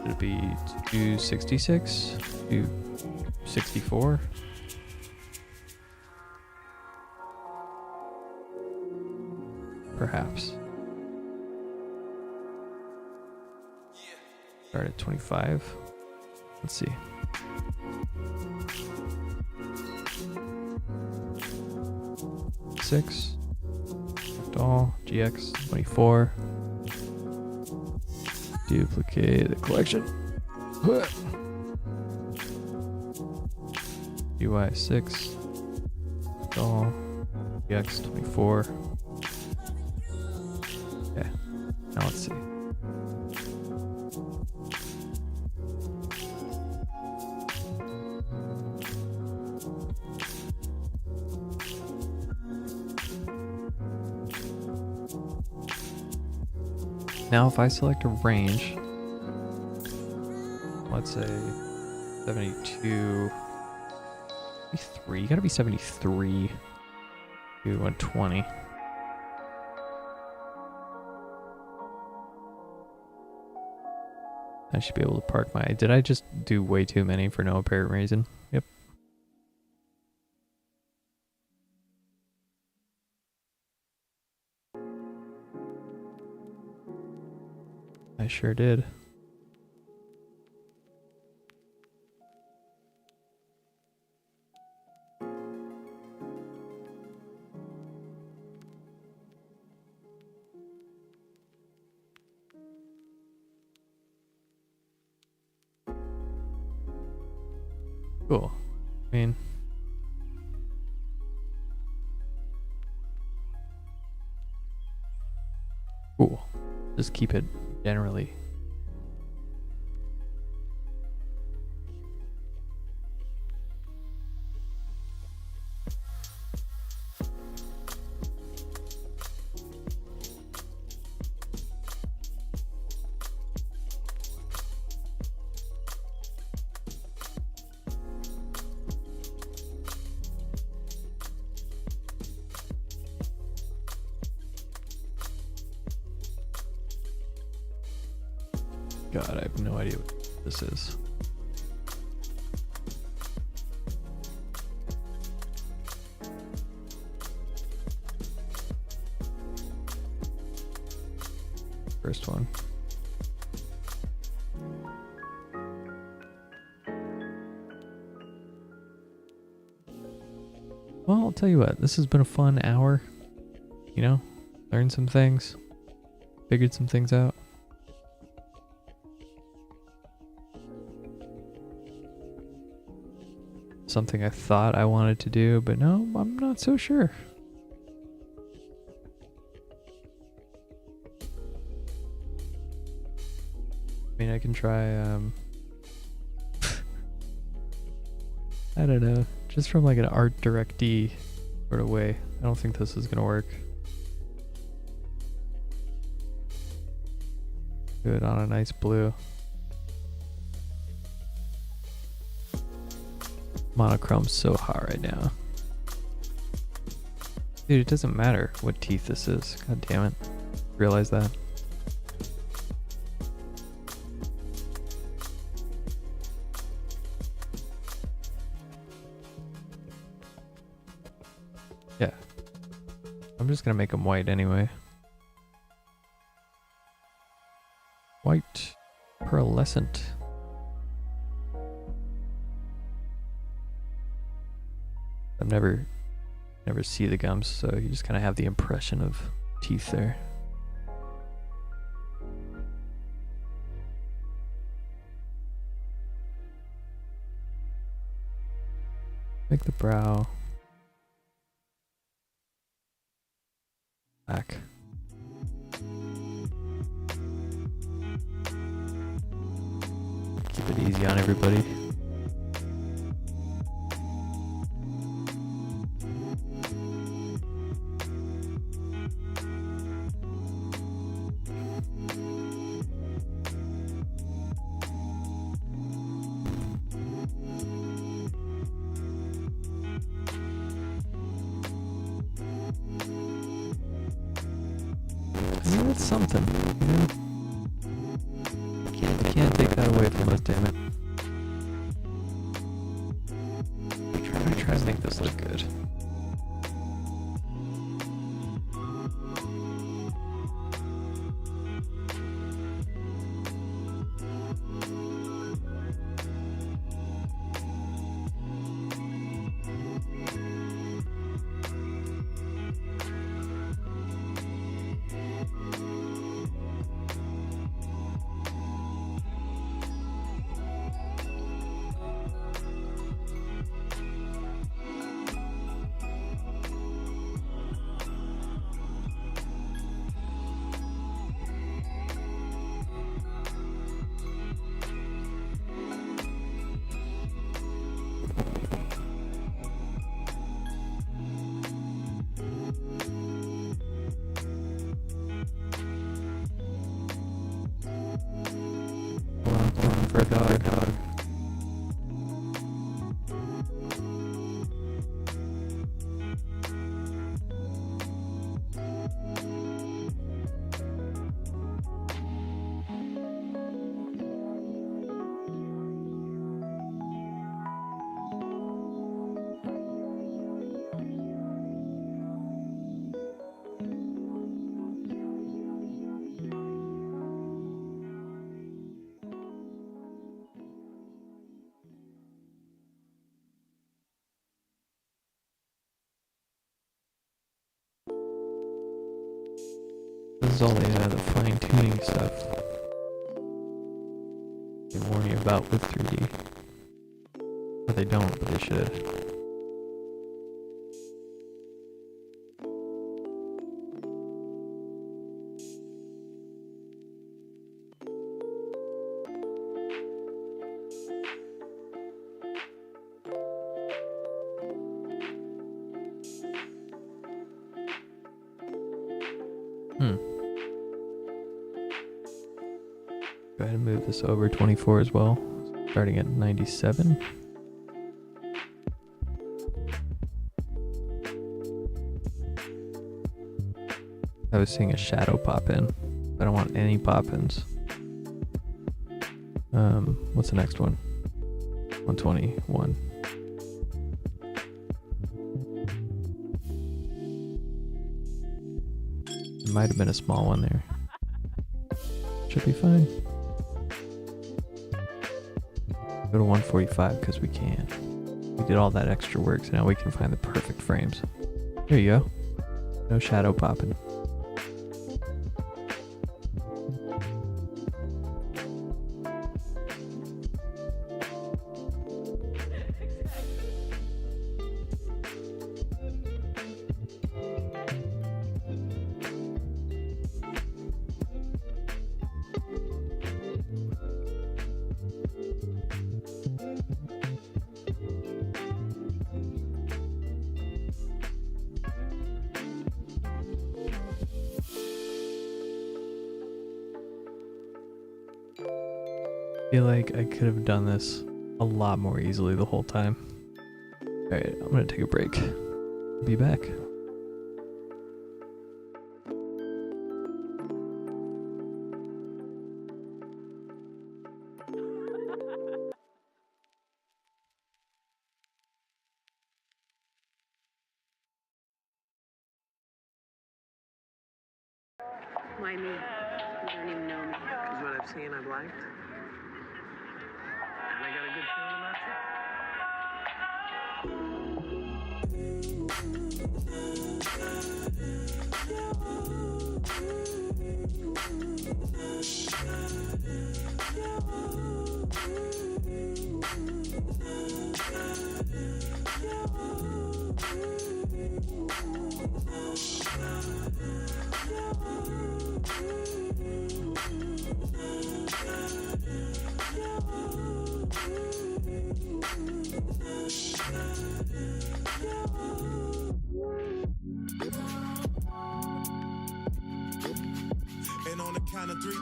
Should it be 266? 264? Perhaps. Start at 25. Let's see. Six. All GX 24. Duplicate the collection. UI6. All GX 24. Okay. Now let's see. Now if I select a range, let's say 72, 73, you gotta be 73 to 120. I should be able to park my, did I just do way too many for no apparent reason? Yep. I sure did. Cool. I mean, cool. Just keep it generally. God, I have no idea what this is. First one. Well, I'll tell you what, this has been a fun hour. You know, learned some things, figured some things out. Something I thought I wanted to do, but no, I'm not so sure. I mean, I can try, I don't know, just from like an art directee sort of way. I don't think this is gonna work. Do it on a nice blue. Monochrome's so hot right now. Dude, it doesn't matter what teeth this is. God damn it. Realize that. Yeah. I'm just gonna make them white anyway. White. Pearlescent. I've never see the gums, so you just kind of have the impression of teeth there. Make the brow black. Keep it easy on everybody. That's something, you know? Can't take that away from us, damn it. I'm trying to make this look good. For a dog. This is all the fine tuning stuff they warn you about with 3D. Or they don't, but they should. Go ahead and move this over 24 as well, starting at 97. I was seeing a shadow pop in. I don't want any pop-ins. What's the next one? 121. There might have been a small one there. Should be fine. Go to 145 because we can. We did all that extra work, so now we can find the perfect frames. There you go. No shadow popping. I feel like I could have done this a lot more easily the whole time. Alright, I'm gonna take a break. Be back. Why me? You don't even know me. Because what I've seen, I've liked. And I got a good feeling about you. And on the count of three.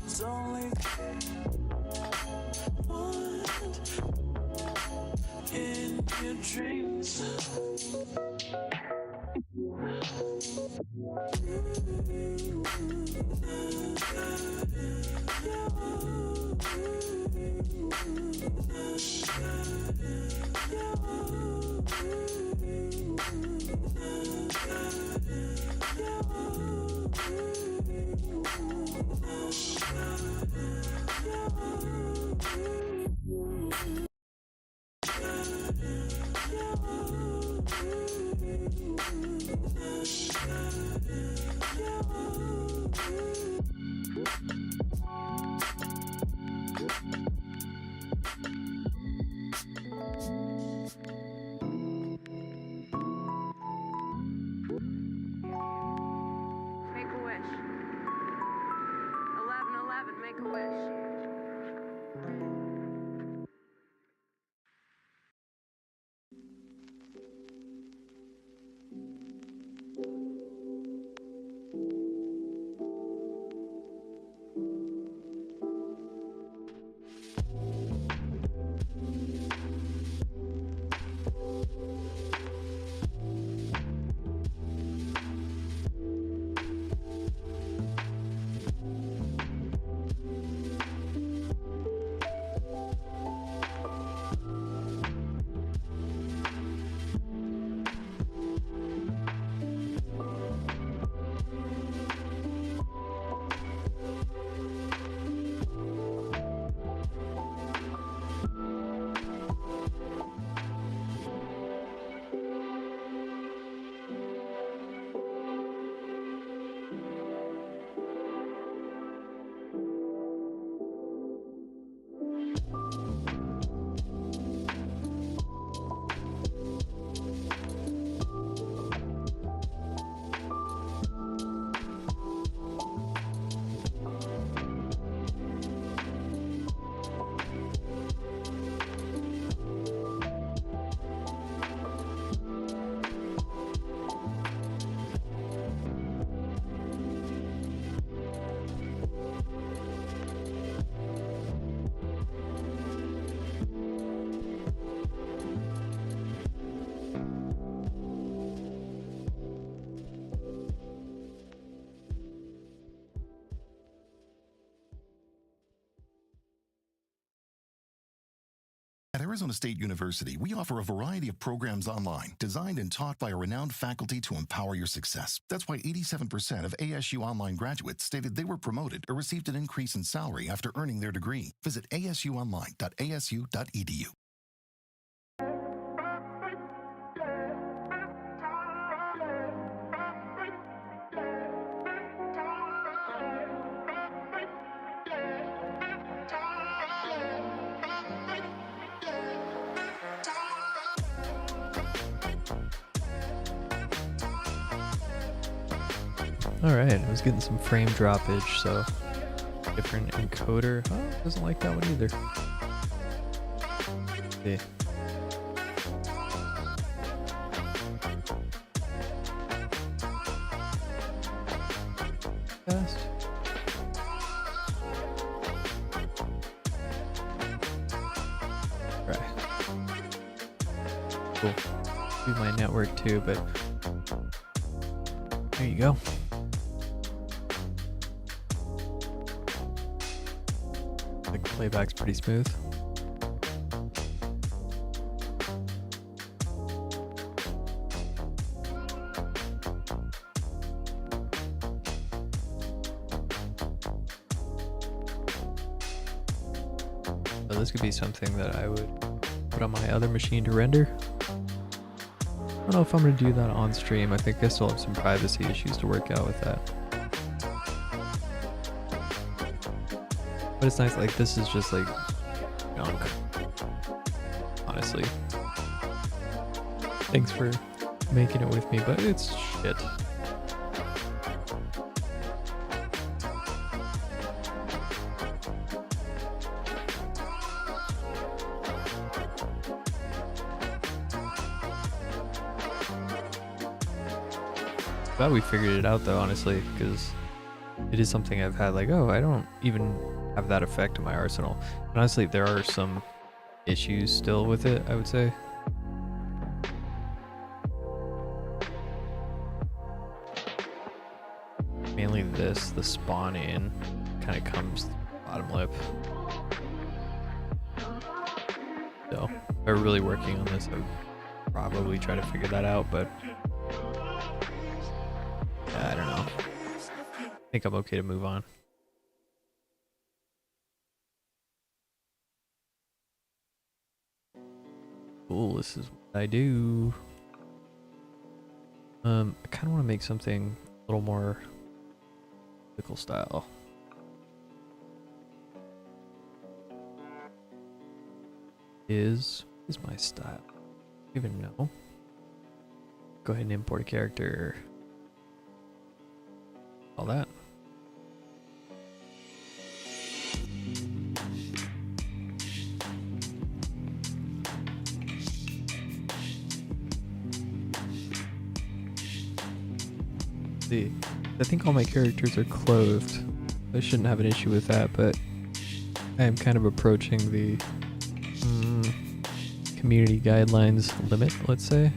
It's only one in your dreams. Make a wish. 1111, make a wish. At Arizona State University, we offer a variety of programs online, designed and taught by a renowned faculty to empower your success. That's why 87% of ASU online graduates stated they were promoted or received an increase in salary after earning their degree. Visit asuonline.asu.edu. Alright, I was getting some frame droppage, so different encoder. Oh, doesn't like that one either. Yeah. Fast. Right. Cool. Do my network too, but there you go. The playback's pretty smooth. So this could be something that I would put on my other machine to render. I don't know if I'm going to do that on stream. I think I still have some privacy issues to work out with that. But it's nice, like this is just like junk, honestly. Thanks for making it with me, but it's shit. Glad we figured it out though, honestly, because it is something I've had like, oh, I don't even have that effect in my arsenal. And honestly, there are some issues still with it, I would say. Mainly this, the spawn in kind of comes through the bottom lip. So if I were really working on this, I would probably try to figure that out, but I don't know. I think I'm okay to move on. Cool, this is what I do. I kind of want to make something a little more typical style. Is my style? I don't even know. Go ahead and import a character. All that. See, I think all my characters are clothed. I shouldn't have an issue with that, but I am kind of approaching the community guidelines limit, let's say.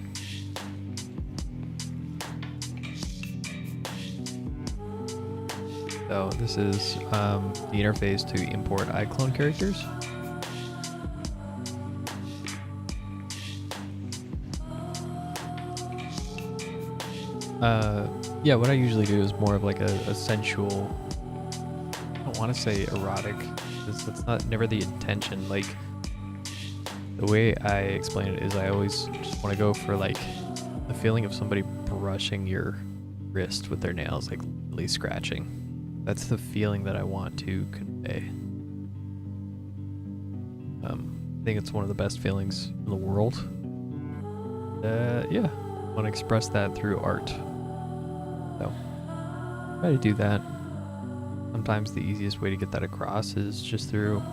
So this is the interface to import iClone characters. Yeah, what I usually do is more of like a sensual, I don't want to say erotic, because that's not never the intention. Like, the way I explain it is I always just want to go for like the feeling of somebody brushing your wrist with their nails, like really scratching. That's the feeling that I want to convey. I think it's one of the best feelings in the world. Yeah, I want to express that through art. So, try to do that. Sometimes the easiest way to get that across is just through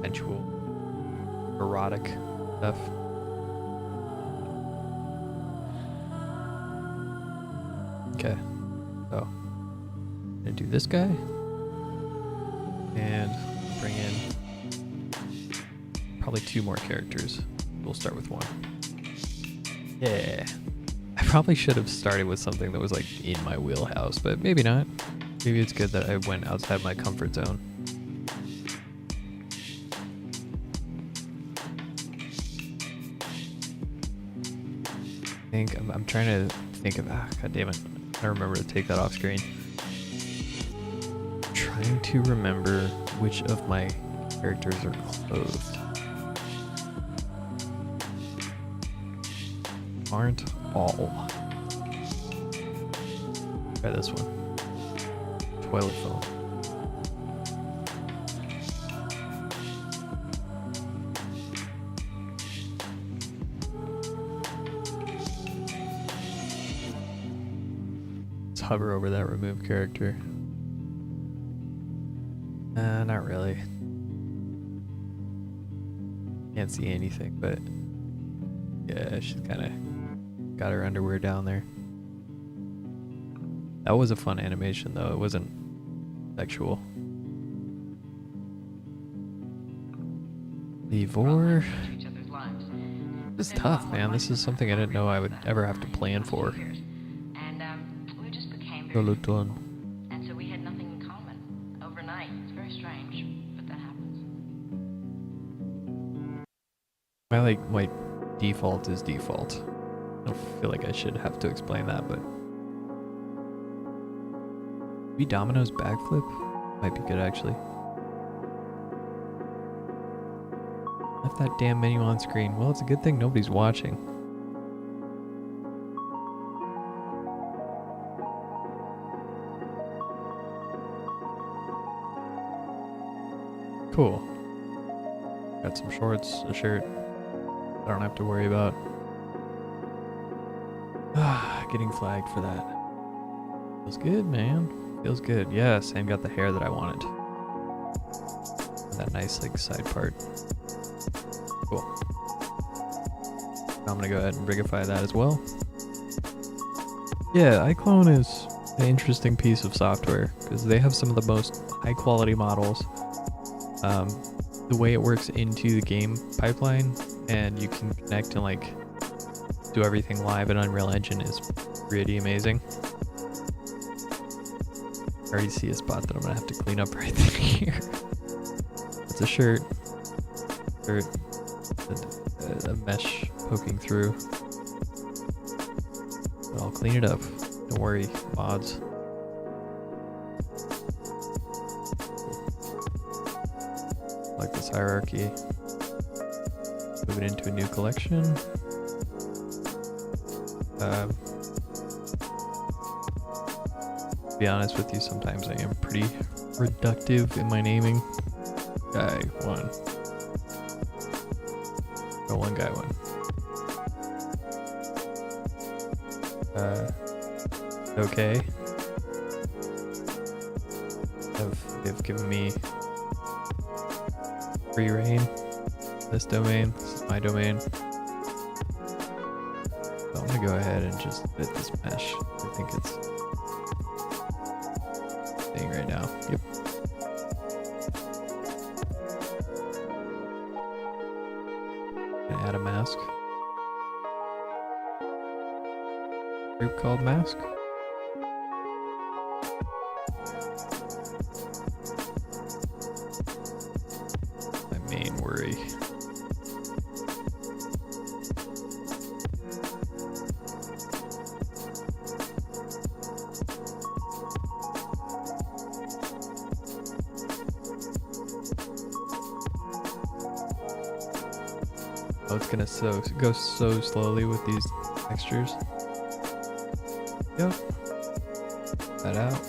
sensual, erotic stuff. Okay, so I'm gonna do this guy and bring in probably 2 more characters. We'll start with 1. Yeah. I probably should have started with something that was like in my wheelhouse, but maybe not. Maybe it's good that I went outside my comfort zone. I'm trying to think of. God damn it! I remember to take that off screen. Trying to remember which of my characters are clothed. Aren't all. Try this one. Toilet phone. Let's hover over that remove character. Not really. Can't see anything, but yeah, she's kind of got her underwear down there. That was a fun animation, though. It wasn't sexual. Levor. This is tough, man. This is something I didn't know I would ever have to plan for. We just became very Peloton. and so we had nothing in common overnight. It's very strange, but that happens. My default is default. I don't feel like I should have to explain that, but maybe Domino's backflip might be good actually. Left that damn menu on screen. Well, it's a good thing nobody's watching. Cool. Got some shorts, a shirt. I don't have to worry about getting flagged for that. Feels good, man. Feels good. Yes, and got the hair that I wanted. That nice like side part. Cool. I'm gonna go ahead and rigify that as well. Yeah, iClone is an interesting piece of software because they have some of the most high quality models. The way it works into the game pipeline and you can connect and like do everything live in Unreal Engine is pretty amazing. I already see a spot that I'm gonna have to clean up right here. It's a shirt. A mesh poking through. But I'll clean it up. Don't worry, mods. Like this hierarchy. Move it into a new collection. To be honest with you, sometimes I am pretty reductive in my naming. Guy 1. Go 1, guy 1. Okay. They've given me free reign. This domain. This is my domain. So I'm gonna go ahead and just fit this mesh. I think it's staying right now. Yep. Gonna add a mask. Group called mask. My main worry. Oh, it's gonna go so slowly with these textures. Yep. That out.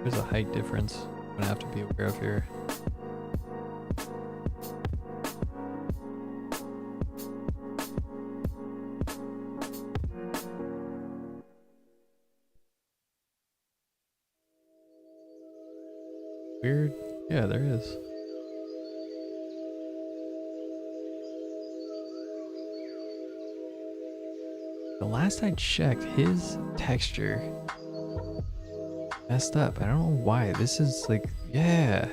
There's a height difference I'm gonna have to be aware of here. Weird. Yeah, there is. The last I checked, his texture messed up. I don't know why. This is like, yeah.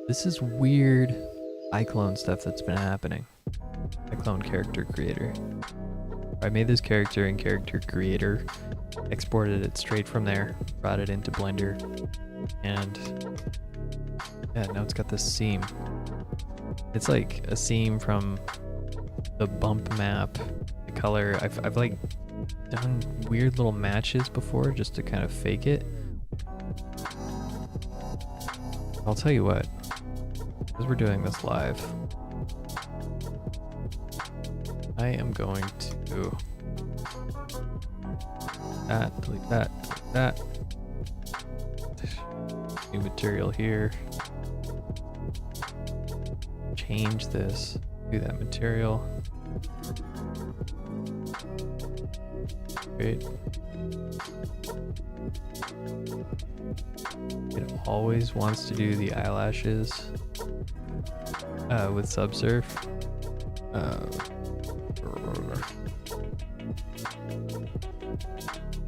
This is weird. iClone stuff that's been happening. iClone character creator. I made this character in character creator, exported it straight from there, brought it into Blender, and yeah, now it's got this seam. It's like a seam from the bump map, the color. I've like done weird little matches before just to kind of fake it. I'll tell you what, because we're doing this live, I am going to delete that. New material here. Change this to that material. Great. It always wants to do the eyelashes with Subsurf.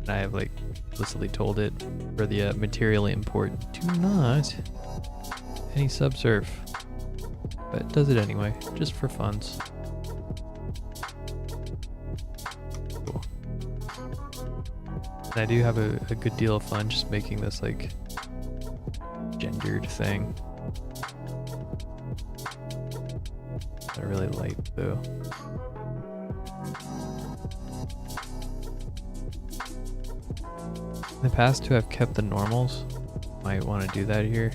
And I have like explicitly told it for the material import, do not any Subsurf, but it does it anyway, just for funs. Cool. And I do have a good deal of fun just making this like gendered thing. Not really light though. In the past to have kept the normals, might want to do that here.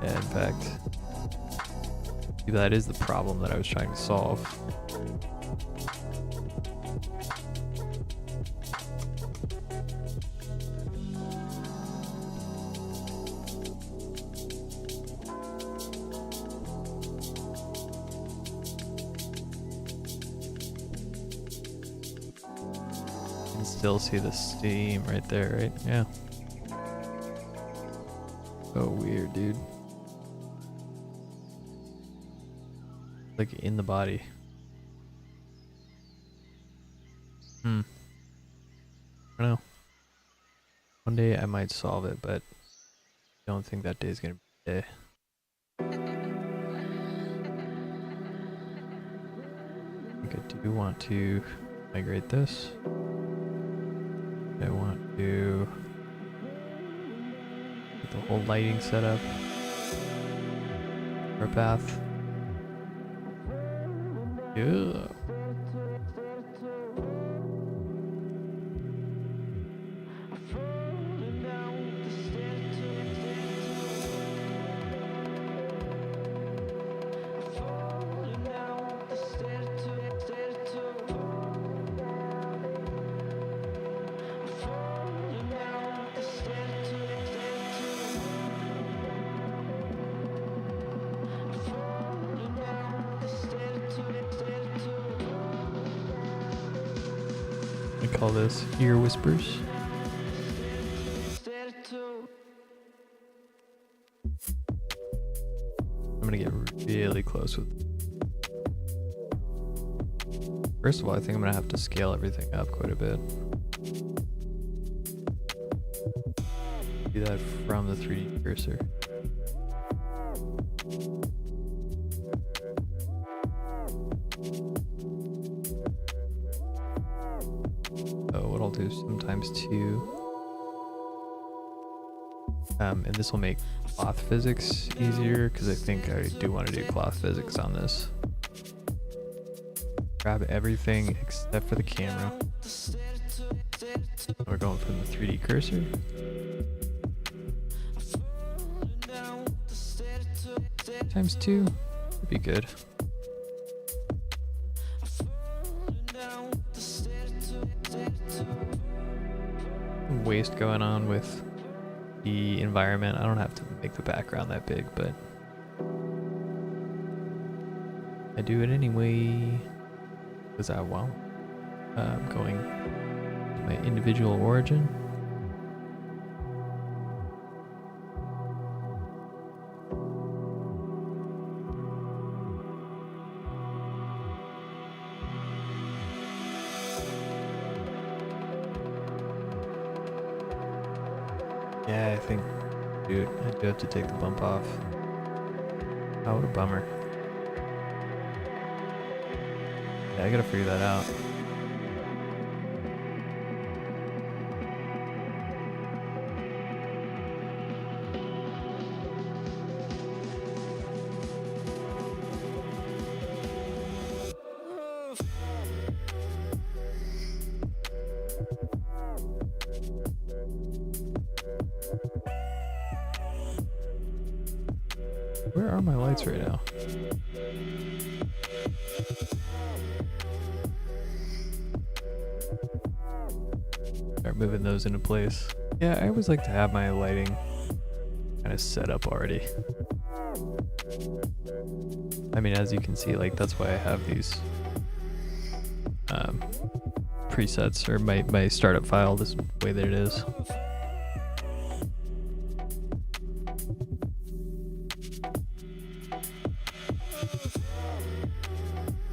Yeah, in fact, that is the problem that I was trying to solve. Still see the steam right there, right? Yeah. Oh, weird, dude. Like in the body. I don't know. One day I might solve it, but I don't think that day is gonna be the day. I think I do want to migrate this. I want to get the whole lighting set up for a path. Yeah. I call this ear whispers. I'm gonna get really close with. First of all, I think I'm gonna have to scale everything up quite a bit. Do that from the 3D cursor. What I'll do sometimes too, and this will make cloth physics easier because I think I do want to do cloth physics on this. Grab everything except for the camera. We're going from the 3D cursor. Times 2 would be good. Waste going on with the environment. I don't have to make the background that big, but I do it anyway because I won't. I'm going to my individual origin. Yeah, I think Dude, I do have to take the bump off. Oh, what a bummer. Yeah, I gotta figure that out. Where are my lights right now? Start moving those into place. Yeah, I always like to have my lighting kind of set up already. I mean, as you can see, like that's why I have these presets, or my startup file this way that it is.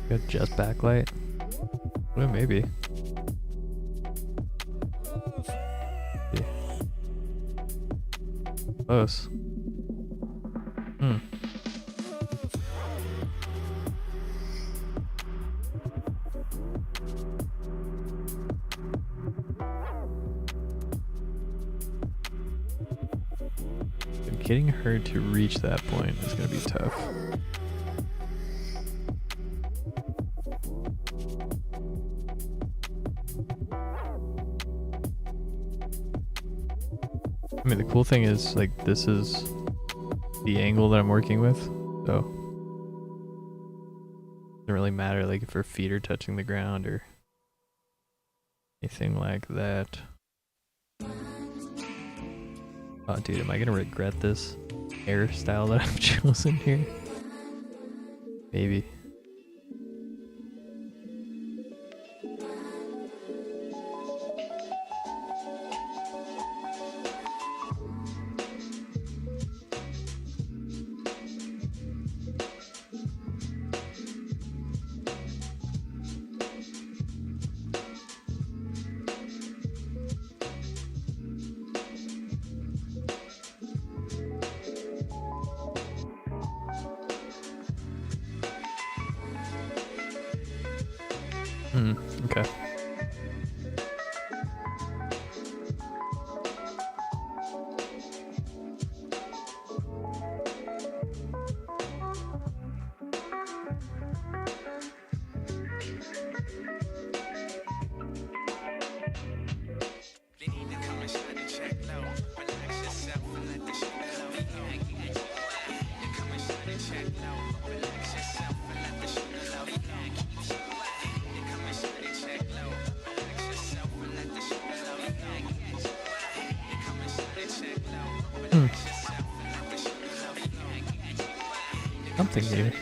Got just backlight? Well, maybe. Yeah. Close. Getting her to reach that point is going to be tough. I mean, the cool thing is, like, this is the angle that I'm working with, so it doesn't really matter, like, if her feet are touching the ground or anything like that. Oh, dude, am I gonna regret this hairstyle that I've chosen here? Maybe. Okay. Something new.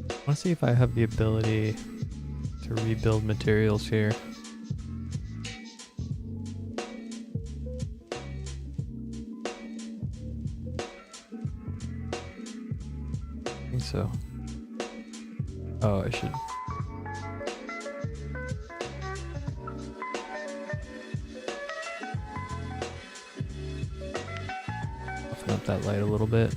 I want to see if I have the ability to rebuild materials here. I think so. Oh, I should. Open up that light a little bit.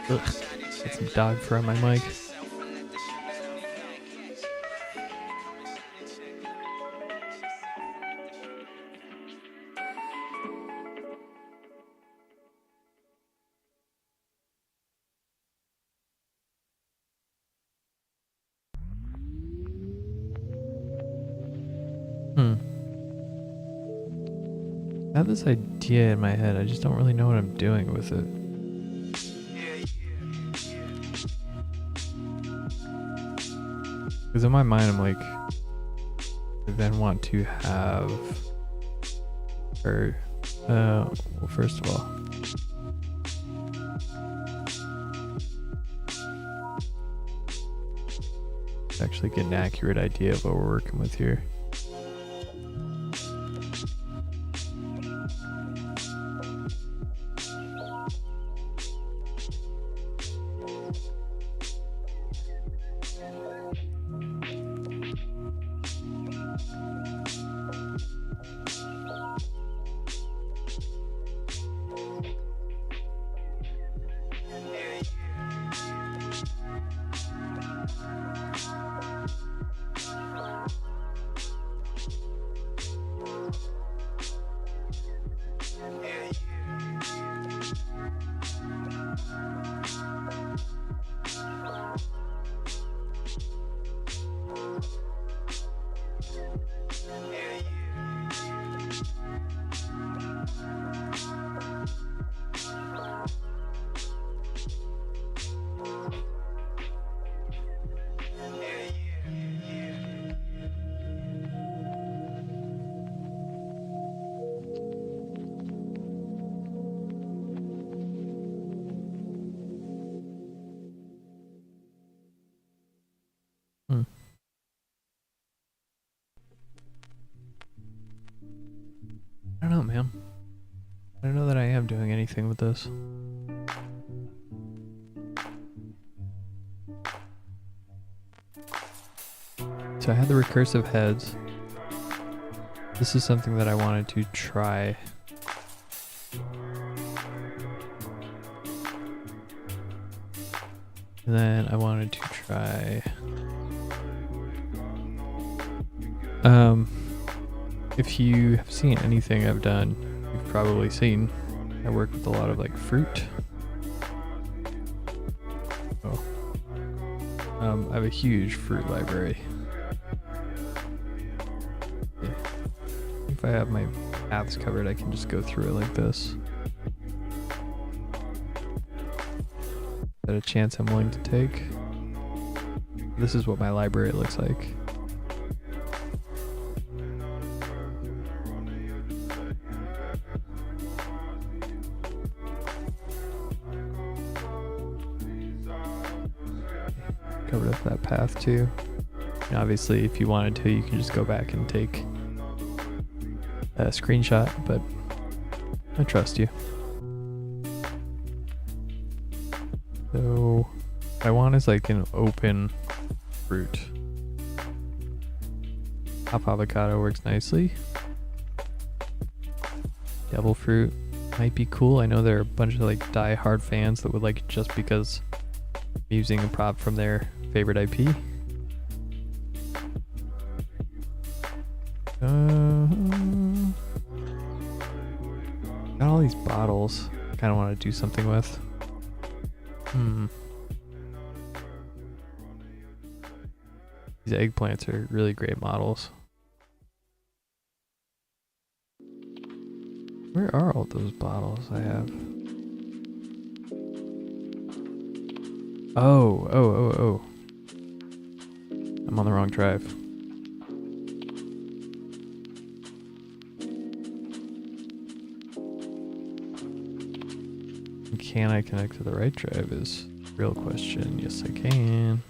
Ugh. Got some dog fur on my mic. I have this idea in my head. I just don't really know what I'm doing with it. Because in my mind, I'm like, I then want to have her. Well, first of all, actually get an accurate idea of what we're working with here. I don't know, man. I don't know that I am doing anything with this. So I had the recursive heads. This is something that I wanted to try. And then I wanted to try if you have seen anything I've done, you've probably seen I work with a lot of like fruit. Oh. I have a huge fruit library. Yeah. If I have my paths covered, I can just go through it like this. Is that a chance I'm willing to take? This is what my library looks like. Covered up that path too. And obviously, if you wanted to, you can just go back and take a screenshot, but I trust you. So, what I want is like an open fruit. Top avocado works nicely. Devil fruit might be cool. I know there are a bunch of like die-hard fans that would like it just because I'm using a prop from their favorite IP. Got all these bottles. Kind of want to do something with. These eggplants are really great models. Where are all those bottles I have? Oh. I'm on the wrong drive. Can I connect to the right drive is the real question. Yes, I can.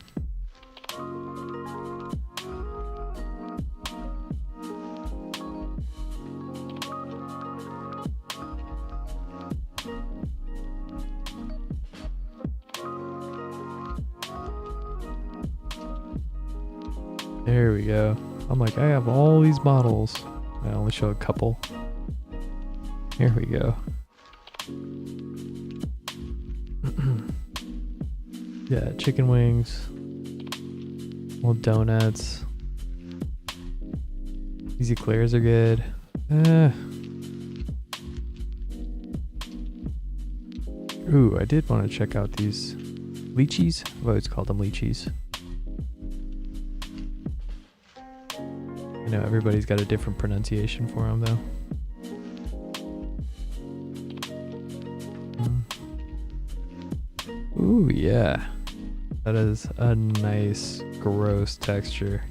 There we go. I'm like, I have all these models. I only show a couple. Here we go. Yeah, chicken wings. Little donuts. These eclairs are good. Ooh, I did want to check out these lychees. I've always called them lychees. I know everybody's got a different pronunciation for them though. Ooh, yeah. That is a nice, gross texture.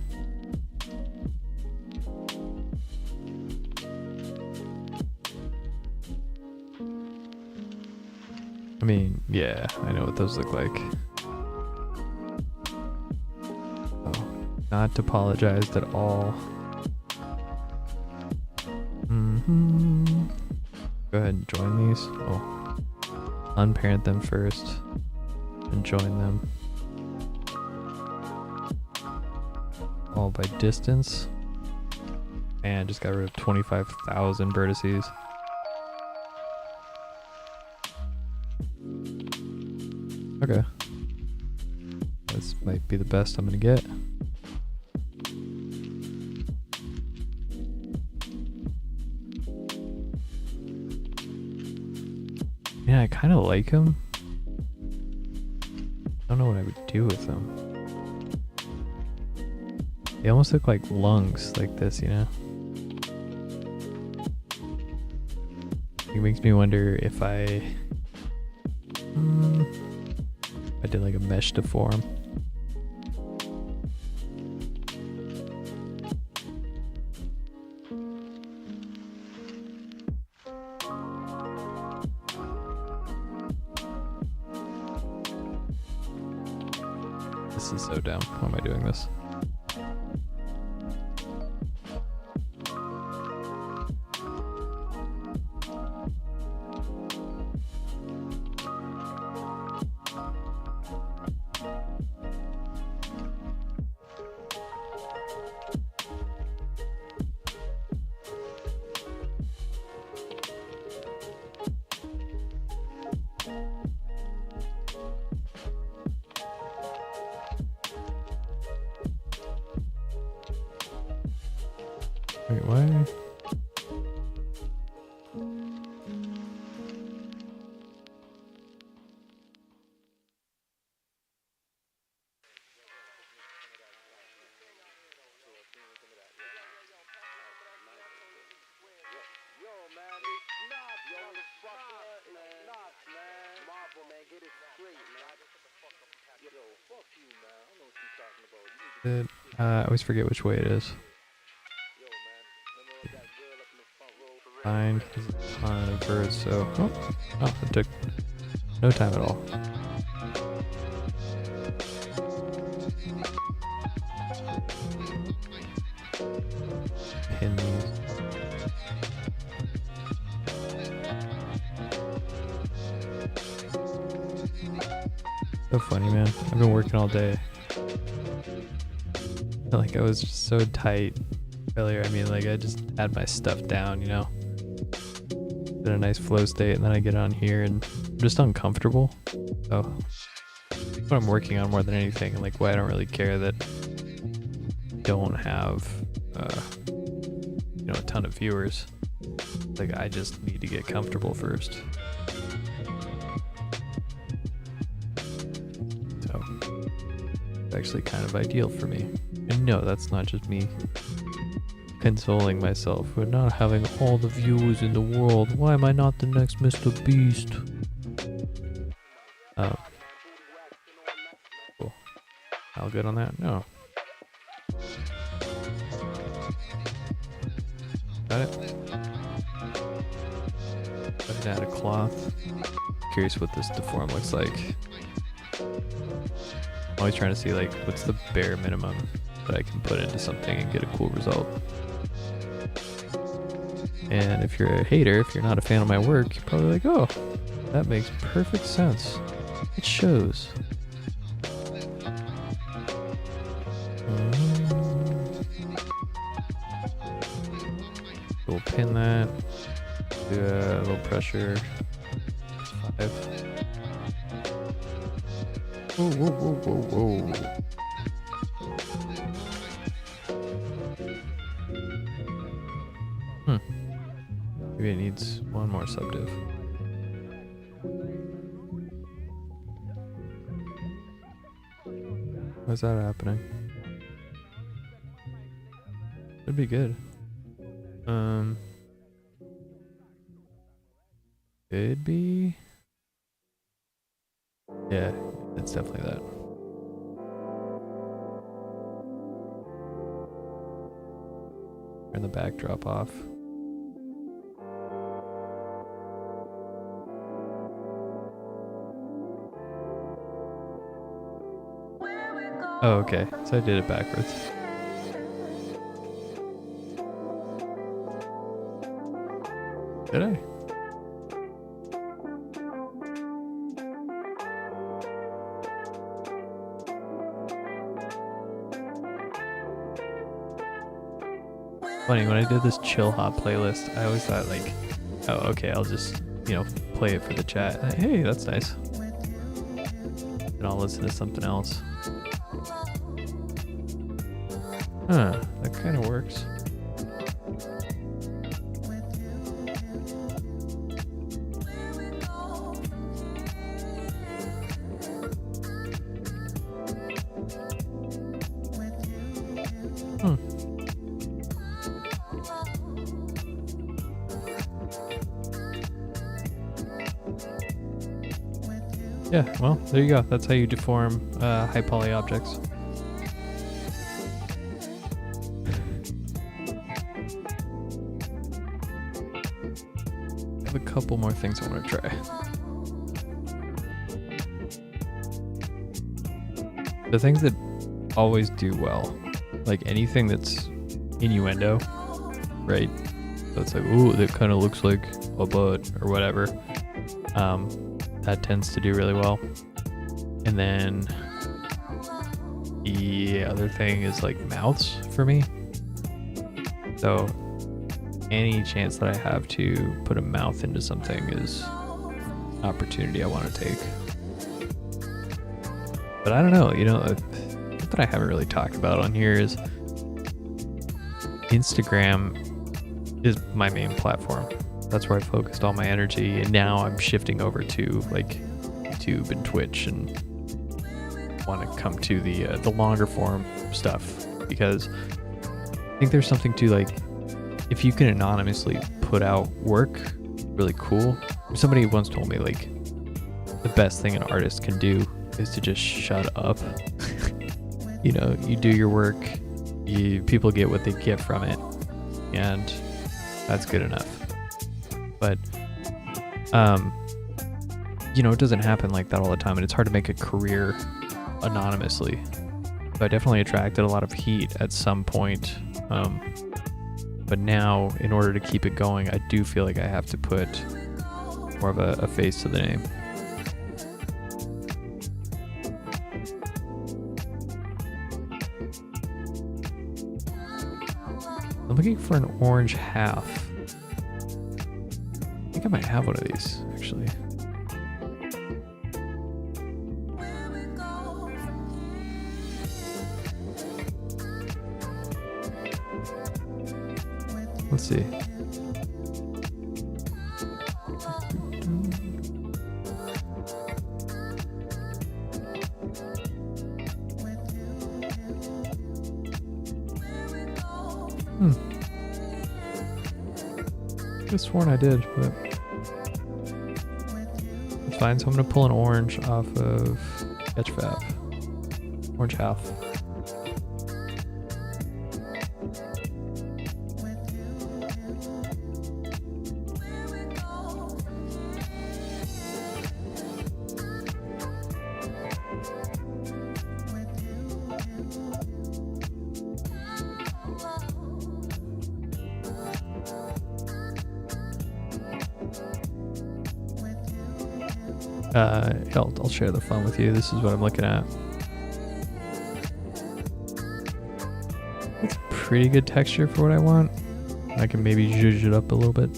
I mean, yeah, I know what those look like. Oh, not apologized at all. Go ahead and join these. Oh, unparent them first and join them. All by distance. Man, just got rid of 25,000 vertices. Okay. This might be the best I'm gonna get. Yeah, I kind of like them. I don't know what I would do with them. They almost look like lungs, like this, you know? It makes me wonder if I did like a mesh to form. This is so dumb. Why am I doing this? Wait, why? I always forget which way it is. Fine, because it's on a bird, so... Oh, it took no time at all. Pin these. So funny, man. I've been working all day. I feel like I was just so tight earlier. I mean, like, I just had my stuff down, you know? In a nice flow state, and then I get on here and I'm just uncomfortable. So that's what I'm working on more than anything, and like why I don't really care that I don't have you know, a ton of viewers. Like, I just need to get comfortable first. So it's actually kind of ideal for me. And no, that's not just me consoling myself for not having all the viewers in the world. Why am I not the next Mr. Beast? Oh. Cool. All good on that? No. Got it? I can add a cloth. Curious what this deform looks like. I'm always trying to see, like, what's the bare minimum that I can put into something and get a cool result. And if you're a hater, if you're not a fan of my work, you're probably like, oh, that makes perfect sense. It shows. We'll pin that. Do a little pressure. 5. Whoa, whoa, whoa, whoa, whoa. Maybe it needs one more subdiv. Why's that happening? Should be good. Could be. Yeah, it's definitely that. Turn the backdrop off. Oh, okay. So I did it backwards. Did I? Funny, when I did this chill hop playlist, I always thought like, oh, okay, I'll just, play it for the chat. Hey, that's nice. And I'll listen to something else. Huh, that kind of works. Yeah, well, there you go. That's how you deform high poly objects. I have a couple more things I want to try. The things that always do well, like anything that's innuendo, right? So it's like, ooh, that kind of looks like a butt or whatever. That tends to do really well. And then the other thing is like mouths for me. So any chance that I have to put a mouth into something is an opportunity I want to take. But I don't know, what I haven't really talked about on here is Instagram is my main platform. That's where I focused all my energy, and now I'm shifting over to like YouTube and Twitch, and want to come to the longer form stuff, because I think there's something to like, if you can anonymously put out work, really cool. Somebody once told me like the best thing an artist can do is to just shut up. You do your work, people get what they get from it, and that's good enough. But it doesn't happen like that all the time, and it's hard to make a career anonymously. So I definitely attracted a lot of heat at some point, but now in order to keep it going, I do feel like I have to put more of a face to the name. I'm looking for an orange half. I think I might have one of these, actually. Let's see. I could have sworn I did, but it's fine. So I'm going to pull an orange off of SketchFab. Orange half. I'll share the fun with you. This is what I'm looking at. It's pretty good texture for what I want. I can maybe zhuzh it up a little bit.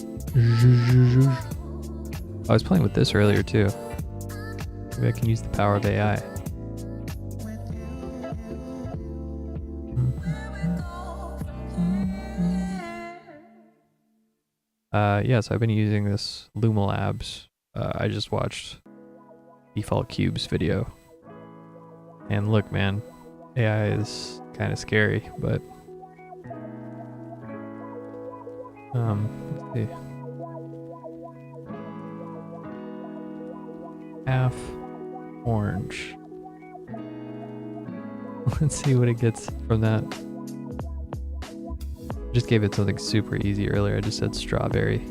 I was playing with this earlier too. Maybe I can use the power of AI. Yeah, so I've been using this Luma Labs. I just watched Default Cube's video. And look, man, AI is kind of scary, but let's see. Half orange. Let's see what it gets from that. Just gave it something super easy earlier. I just said strawberry.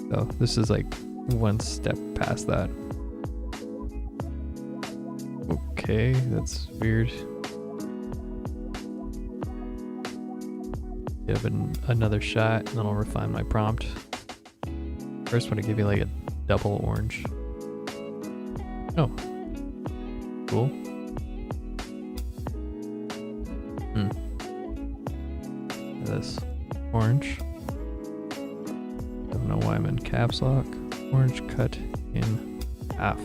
So this is like one step past that. Okay, that's weird. Give it another shot and then I'll refine my prompt. First want to give you like a double orange. Oh, cool. This orange. Don't know why I'm in caps lock. Orange cut in half. I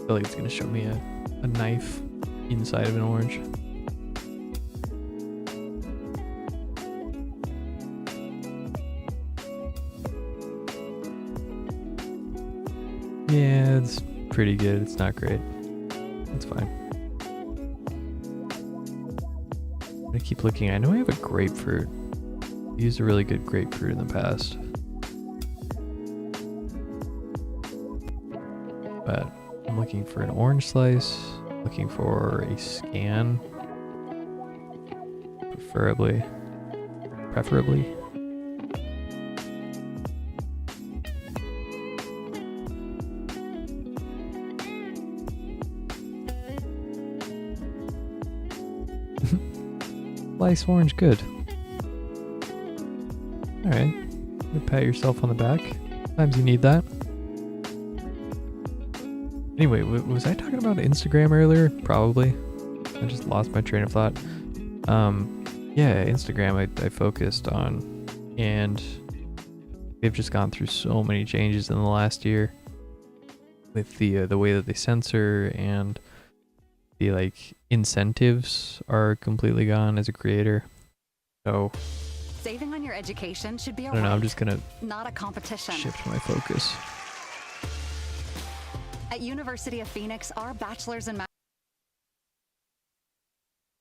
feel like it's gonna show me a knife inside of an orange. Yeah, it's pretty good. It's not great. It's fine. I'm gonna keep looking. I know I have a grapefruit. I used a really good grapefruit in the past. But I'm looking for an orange slice, looking for a scan, preferably. Slice orange, good. Alright, pat yourself on the back. Sometimes you need that. Anyway, was I talking about Instagram earlier? Probably. I just lost my train of thought. Yeah, Instagram I focused on, and they've just gone through so many changes in the last year with the way that they censor, and the like incentives are completely gone as a creator. So saving on your education should be I don't know, I'm just gonna not a competition. shift my focus. At University of Phoenix, our bachelor's in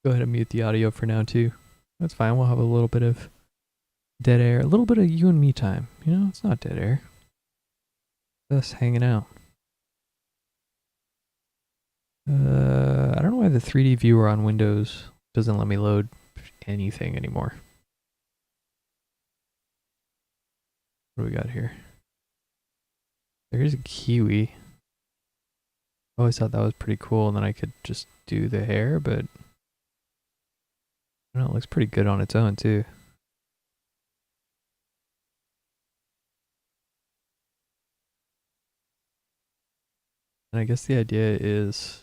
Go ahead and mute the audio for now too. That's fine. We'll have a little bit of dead air, a little bit of you and me time. You know, it's not dead air. Us hanging out. I don't know why the 3D viewer on Windows doesn't let me load anything anymore. What do we got here? There's a kiwi. I always thought that was pretty cool, and then I could just do the hair, but I don't know, it looks pretty good on its own too. And I guess the idea is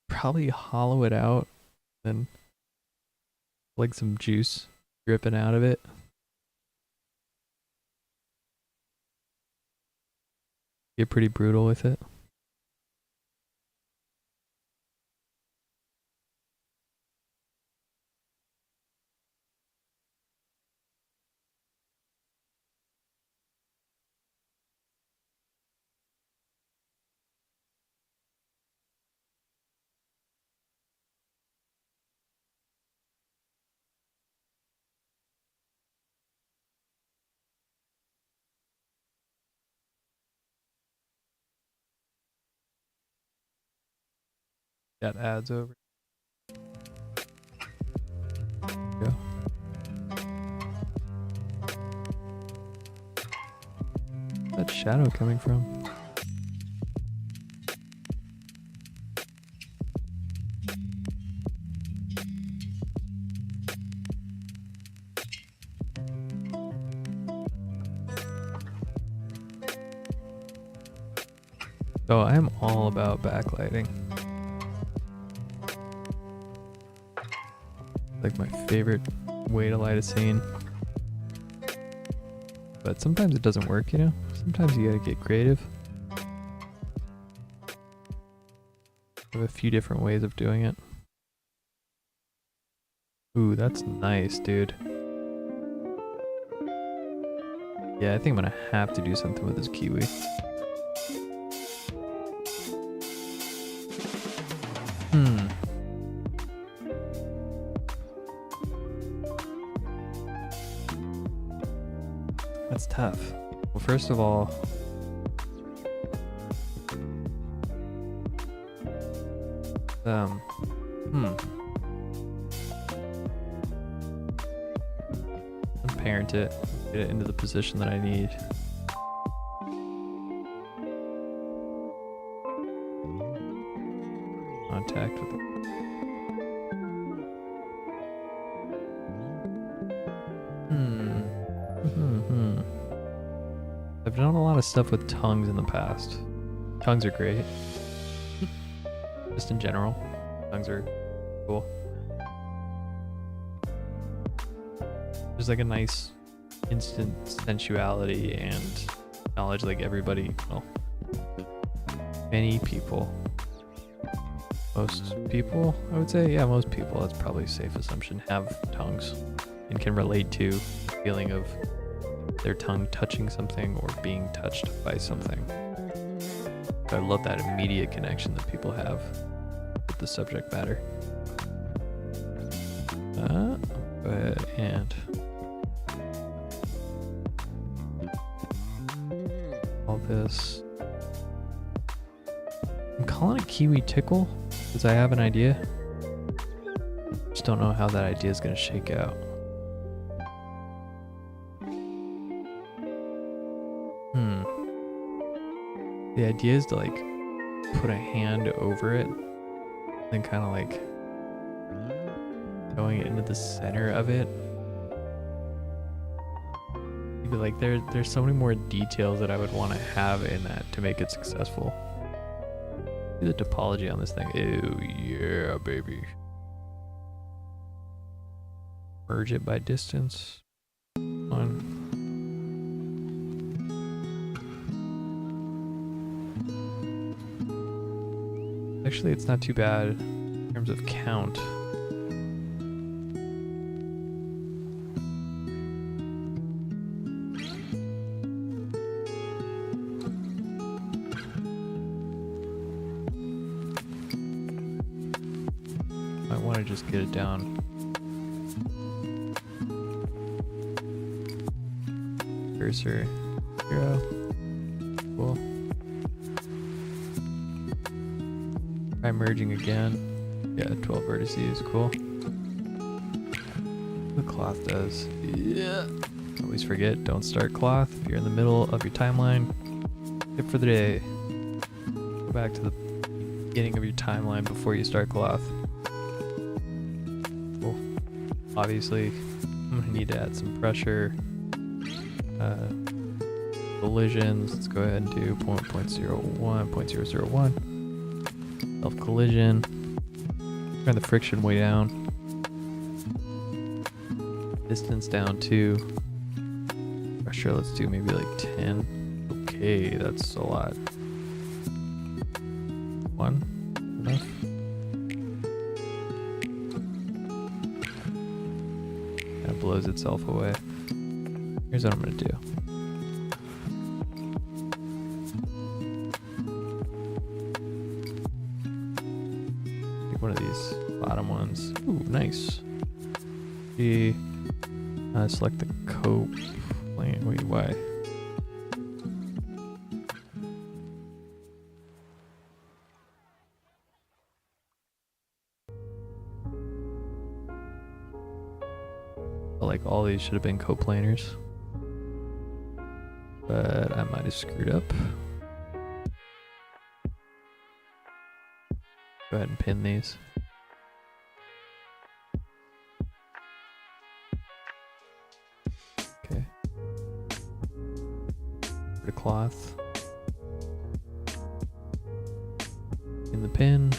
probably hollow it out and like some juice dripping out of it. Get pretty brutal with it. Got ads over. Go. Where's that shadow coming from? So I am all about backlighting. Like my favorite way to light a scene. But sometimes it doesn't work, you know? Sometimes you gotta get creative. I have a few different ways of doing it. Ooh, that's nice, dude. Yeah, I think I'm gonna have to do something with this kiwi. Hmm. That's tough. Well, first of all, Unparent it, get it into the position that I need. Contact with it. I've done a lot of stuff with tongues in the past. Tongues are great. Just in general, tongues are cool. There's like a nice instant sensuality and knowledge, like everybody, well, many people, most people, I would say, yeah, most people, that's probably a safe assumption, have tongues and can relate to the feeling of their tongue touching something or being touched by something. I love that immediate connection that people have with the subject matter. I'll go ahead and all this. I'm calling it kiwi tickle because I have an idea. Just don't know how that idea is going to shake out. The idea is to like put a hand over it, then kind of like going into the center of it. But like there's so many more details that I would want to have in that to make it successful. See the topology on this thing. Ew, yeah, baby. Merge it by distance. One. Actually, it's not too bad in terms of count. I want to just get it down. Cursor, 0. Cool. Try merging again. Yeah, 12 vertices, cool. The cloth does. Yeah. Always forget, don't start cloth. If you're in the middle of your timeline, tip for the day. Go back to the beginning of your timeline before you start cloth. Cool. Obviously, I'm gonna need to add some pressure. Collisions, let's go ahead and do 0.01. Self-collision. Turn the friction way down. Distance down to pressure, let's do maybe like 10. Okay, that's a lot. 1, enough. That blows itself away. Here's what I'm gonna do. One of these bottom ones. Ooh, nice. Select the cope plane. Wait, why? Like all these should have been coplanars, but I might have screwed up. Go ahead and pin these. Okay. Put a cloth in the pin.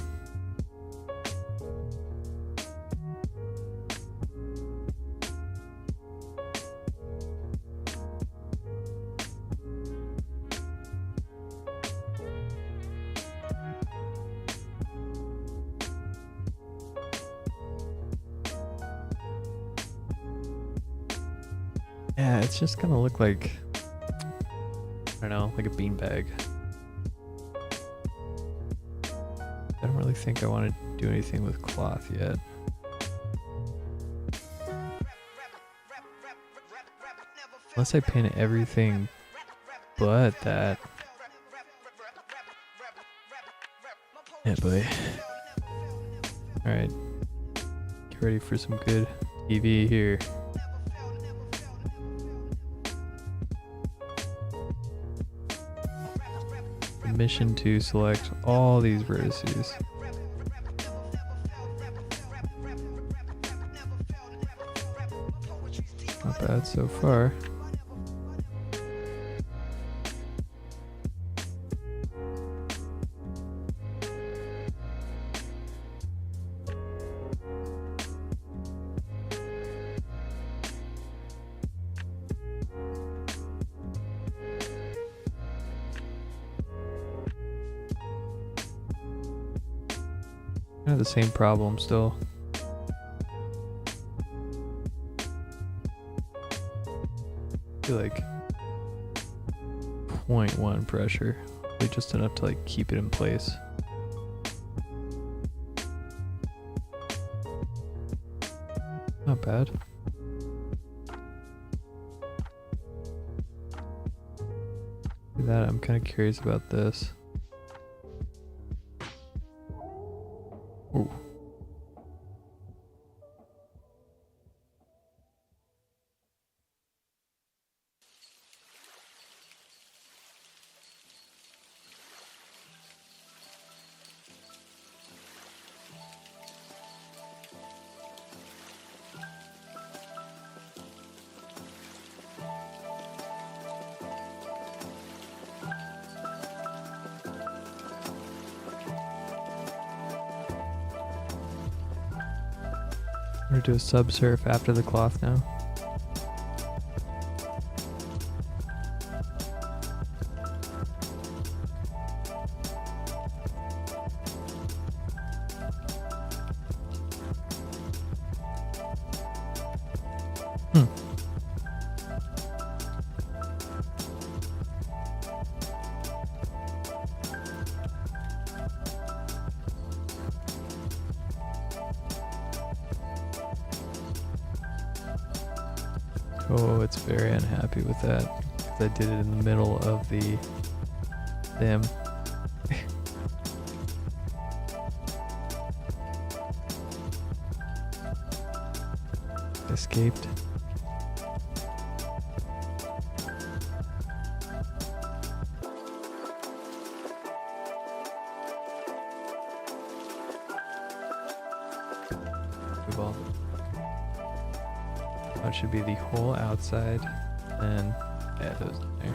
Yeah, it's just gonna look like, I don't know, like a beanbag. I don't really think I want to do anything with cloth yet. Unless I paint everything but that. Yeah, boy. Alright. Get ready for some good TV here. The mission to select all these vertices. Not bad so far. Kind of the same problem still. I feel like 0.1 pressure, really just enough to like keep it in place. Not bad. Look at that, I'm kind of curious about this. Ooh. We're gonna do a subsurf after the cloth now. Oh, it's very unhappy with that because I did it in the middle of the stem. Escaped. Good ball. That should be the whole outside, and add those in there.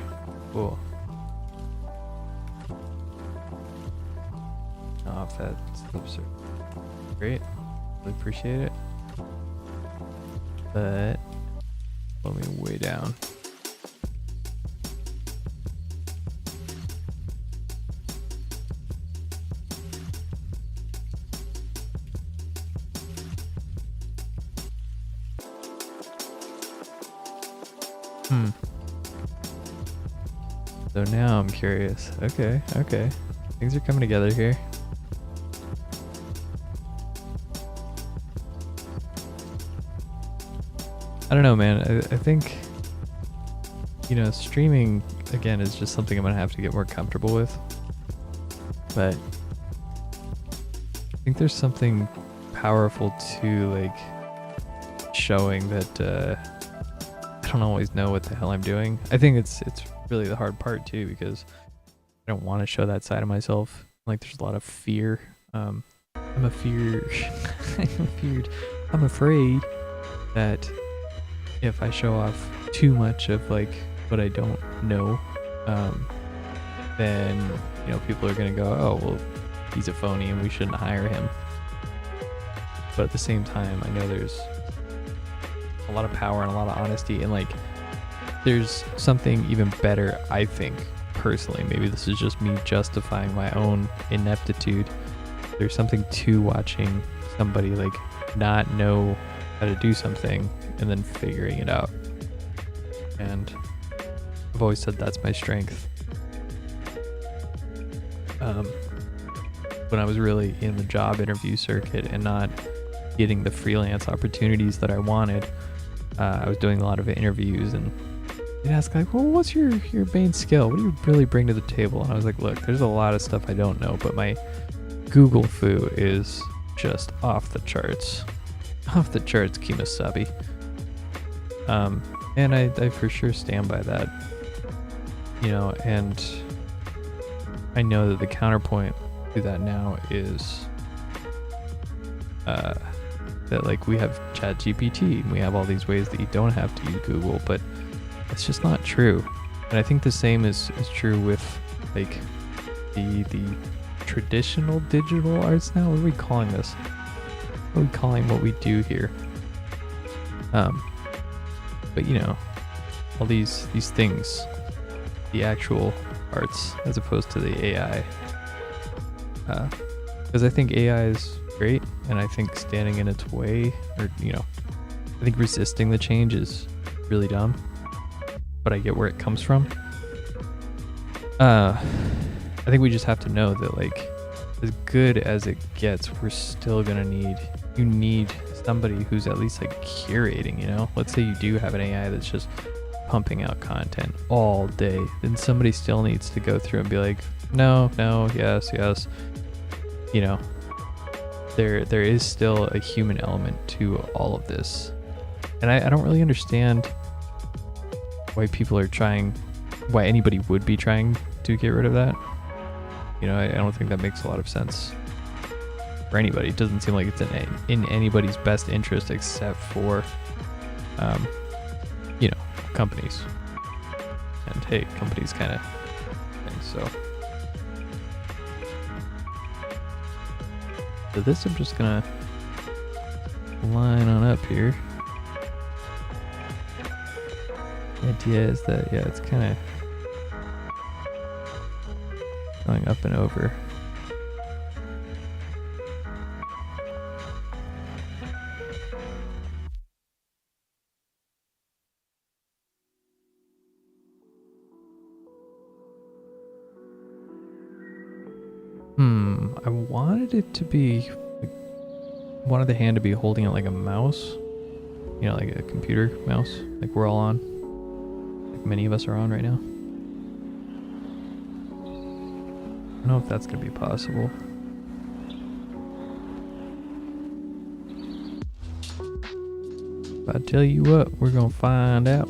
Cool. Off that subsurf. Great. Really appreciate it. But let me way down. So now I'm curious. Okay. Things are coming together here. I don't know, man. I think, streaming, again, is just something I'm going to have to get more comfortable with. But I think there's something powerful to, like, showing that I don't always know what the hell I'm doing. I think it's really the hard part, too, because I don't want to show that side of myself. Like, there's a lot of fear. I'm afraid that if I show off too much of like what I don't know, then people are gonna go, oh well, he's a phony and we shouldn't hire him. But at the same time, I know there's a lot of power and a lot of honesty, and like there's something even better, I think personally. Maybe this is just me justifying my own ineptitude. There's something to watching somebody like not know how to do something and then figuring it out. and I've always said that's my strength. When I was really in the job interview circuit and not getting the freelance opportunities that I wanted, I was doing a lot of interviews, and they'd ask like, well, what's your main skill? What do you really bring to the table? And I was like, look, there's a lot of stuff I don't know, but my Google foo is just off the charts. Off the charts, Kimasabi. And I for sure stand by that. You know, and I know that the counterpoint to that now is that like we have ChatGPT and we have all these ways that you don't have to use Google, but it's just not true. And I think the same is true with like the traditional digital arts now. What are we calling this? What are we calling what we do here? But you know, all these things, the actual arts as opposed to the AI. Because I think AI is great, and I think standing in its way, or you know, I think resisting the change is really dumb. But I get where it comes from. I think we just have to know that like, as good as it gets, we're still gonna need somebody who's at least like curating, you know? Let's say you do have an AI that's just pumping out content all day, then somebody still needs to go through and be like, no, yes. You know, there is still a human element to all of this. And I don't really understand why why anybody would be trying to get rid of that. You know, I don't think that makes a lot of sense for anybody. It doesn't seem like it's in anybody's best interest except for, you know, companies. And hey, companies kind of things, so this I'm just gonna line on up here. The idea is that, yeah, it's kind of going up and over. I wanted it to be, like, wanted the hand to be holding it like a mouse. You know, like a computer mouse, like we're all on. Like many of us are on right now. I don't know if that's going to be possible. But I tell you what, we're going to find out.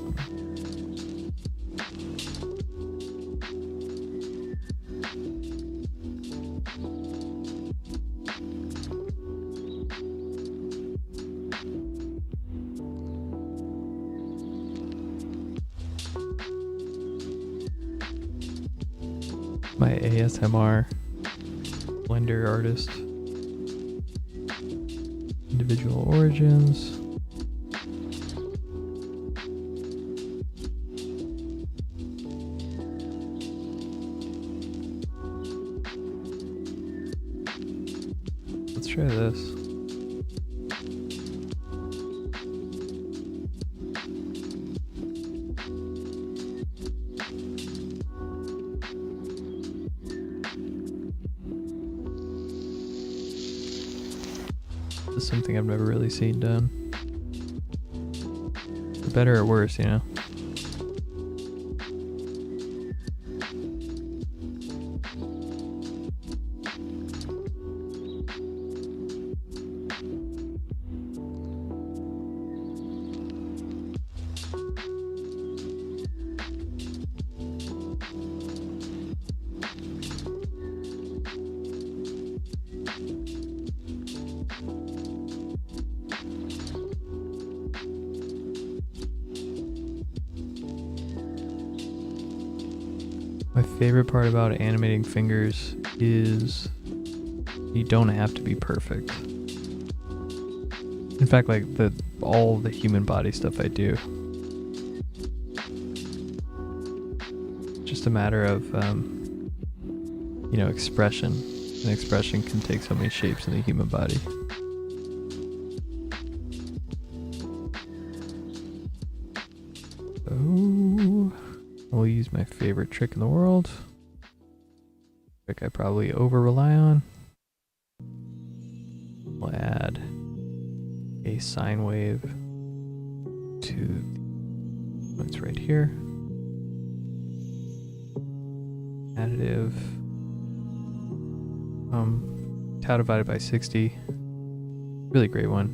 My ASMR Blender artist. Individual origins. Let's try this. This is something I've never really seen done. For better or worse, you know? My favorite part about animating fingers is you don't have to be perfect. In fact, like all the human body stuff I do, just a matter of you know, expression. And expression can take so many shapes in the human body. Oh. We'll use my favorite trick in the world. Trick I probably over rely on. We'll add a sine wave to what's right here. Additive. Tau divided by 60. Really great one.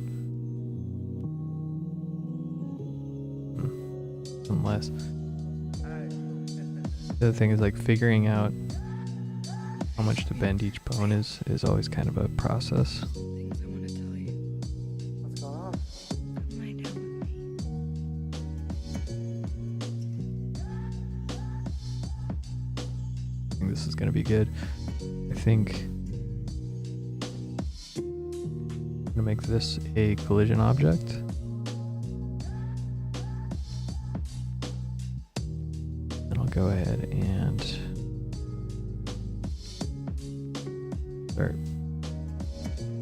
Unless the other thing is like figuring out how much to bend each bone is always kind of a process. Things I want to tell you. What's going on? Come lie down with me. I think this is going to be good. I think I'm going to make this a collision object. And I'll go ahead and start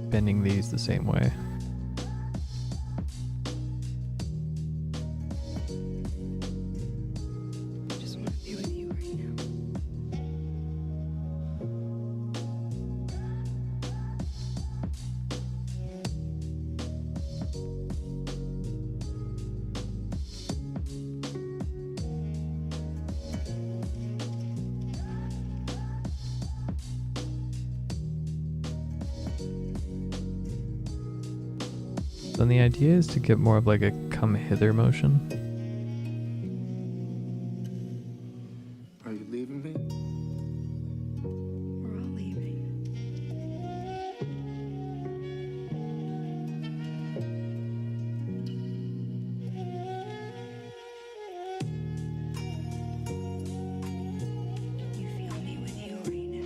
bending these the same way. I just want to be with you right now. Then the idea is to get more of like a come hither motion. Are you leaving me? We're all leaving. You feel me with you right now.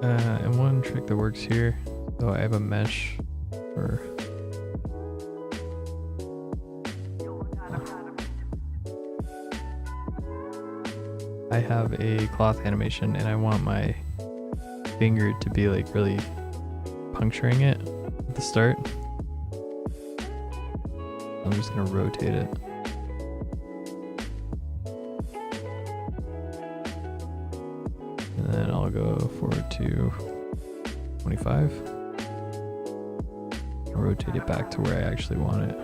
And one trick that works here, so I have a mesh for I have a cloth animation and I want my finger to be like really puncturing it at the start. I'm just gonna rotate it. And then I'll go forward to 25. I'll rotate it back to where I actually want it.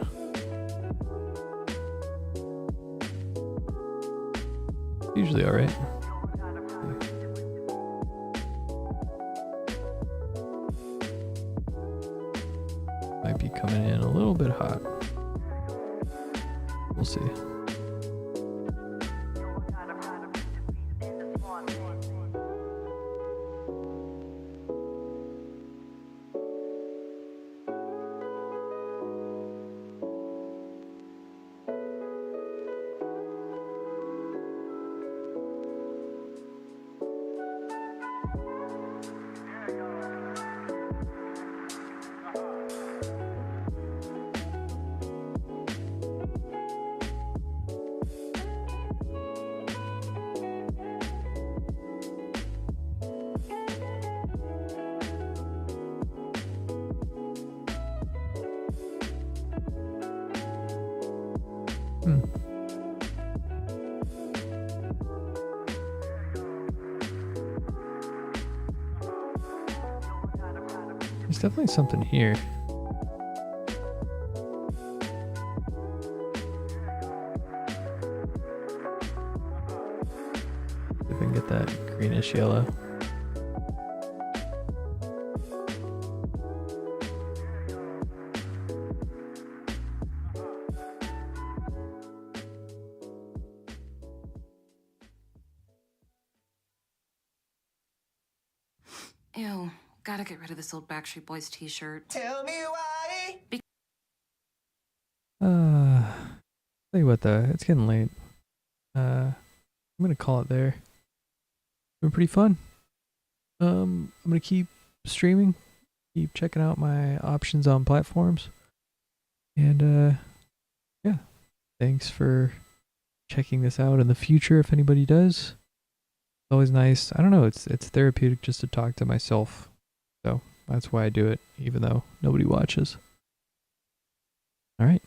Usually alright. Might be coming in a little bit hot. We'll see. Hmm. There's definitely something here. See if I can get that greenish yellow. Ew, gotta get rid of this old Backstreet Boys t-shirt. Tell me why. Tell you what though, it's getting late. I'm gonna call it there. It's been pretty fun. I'm gonna keep streaming, keep checking out my options on platforms. And yeah, thanks for checking this out in the future if anybody does. It's always nice. I don't know, it's therapeutic just to talk to myself. So that's why I do it, even though nobody watches. All right.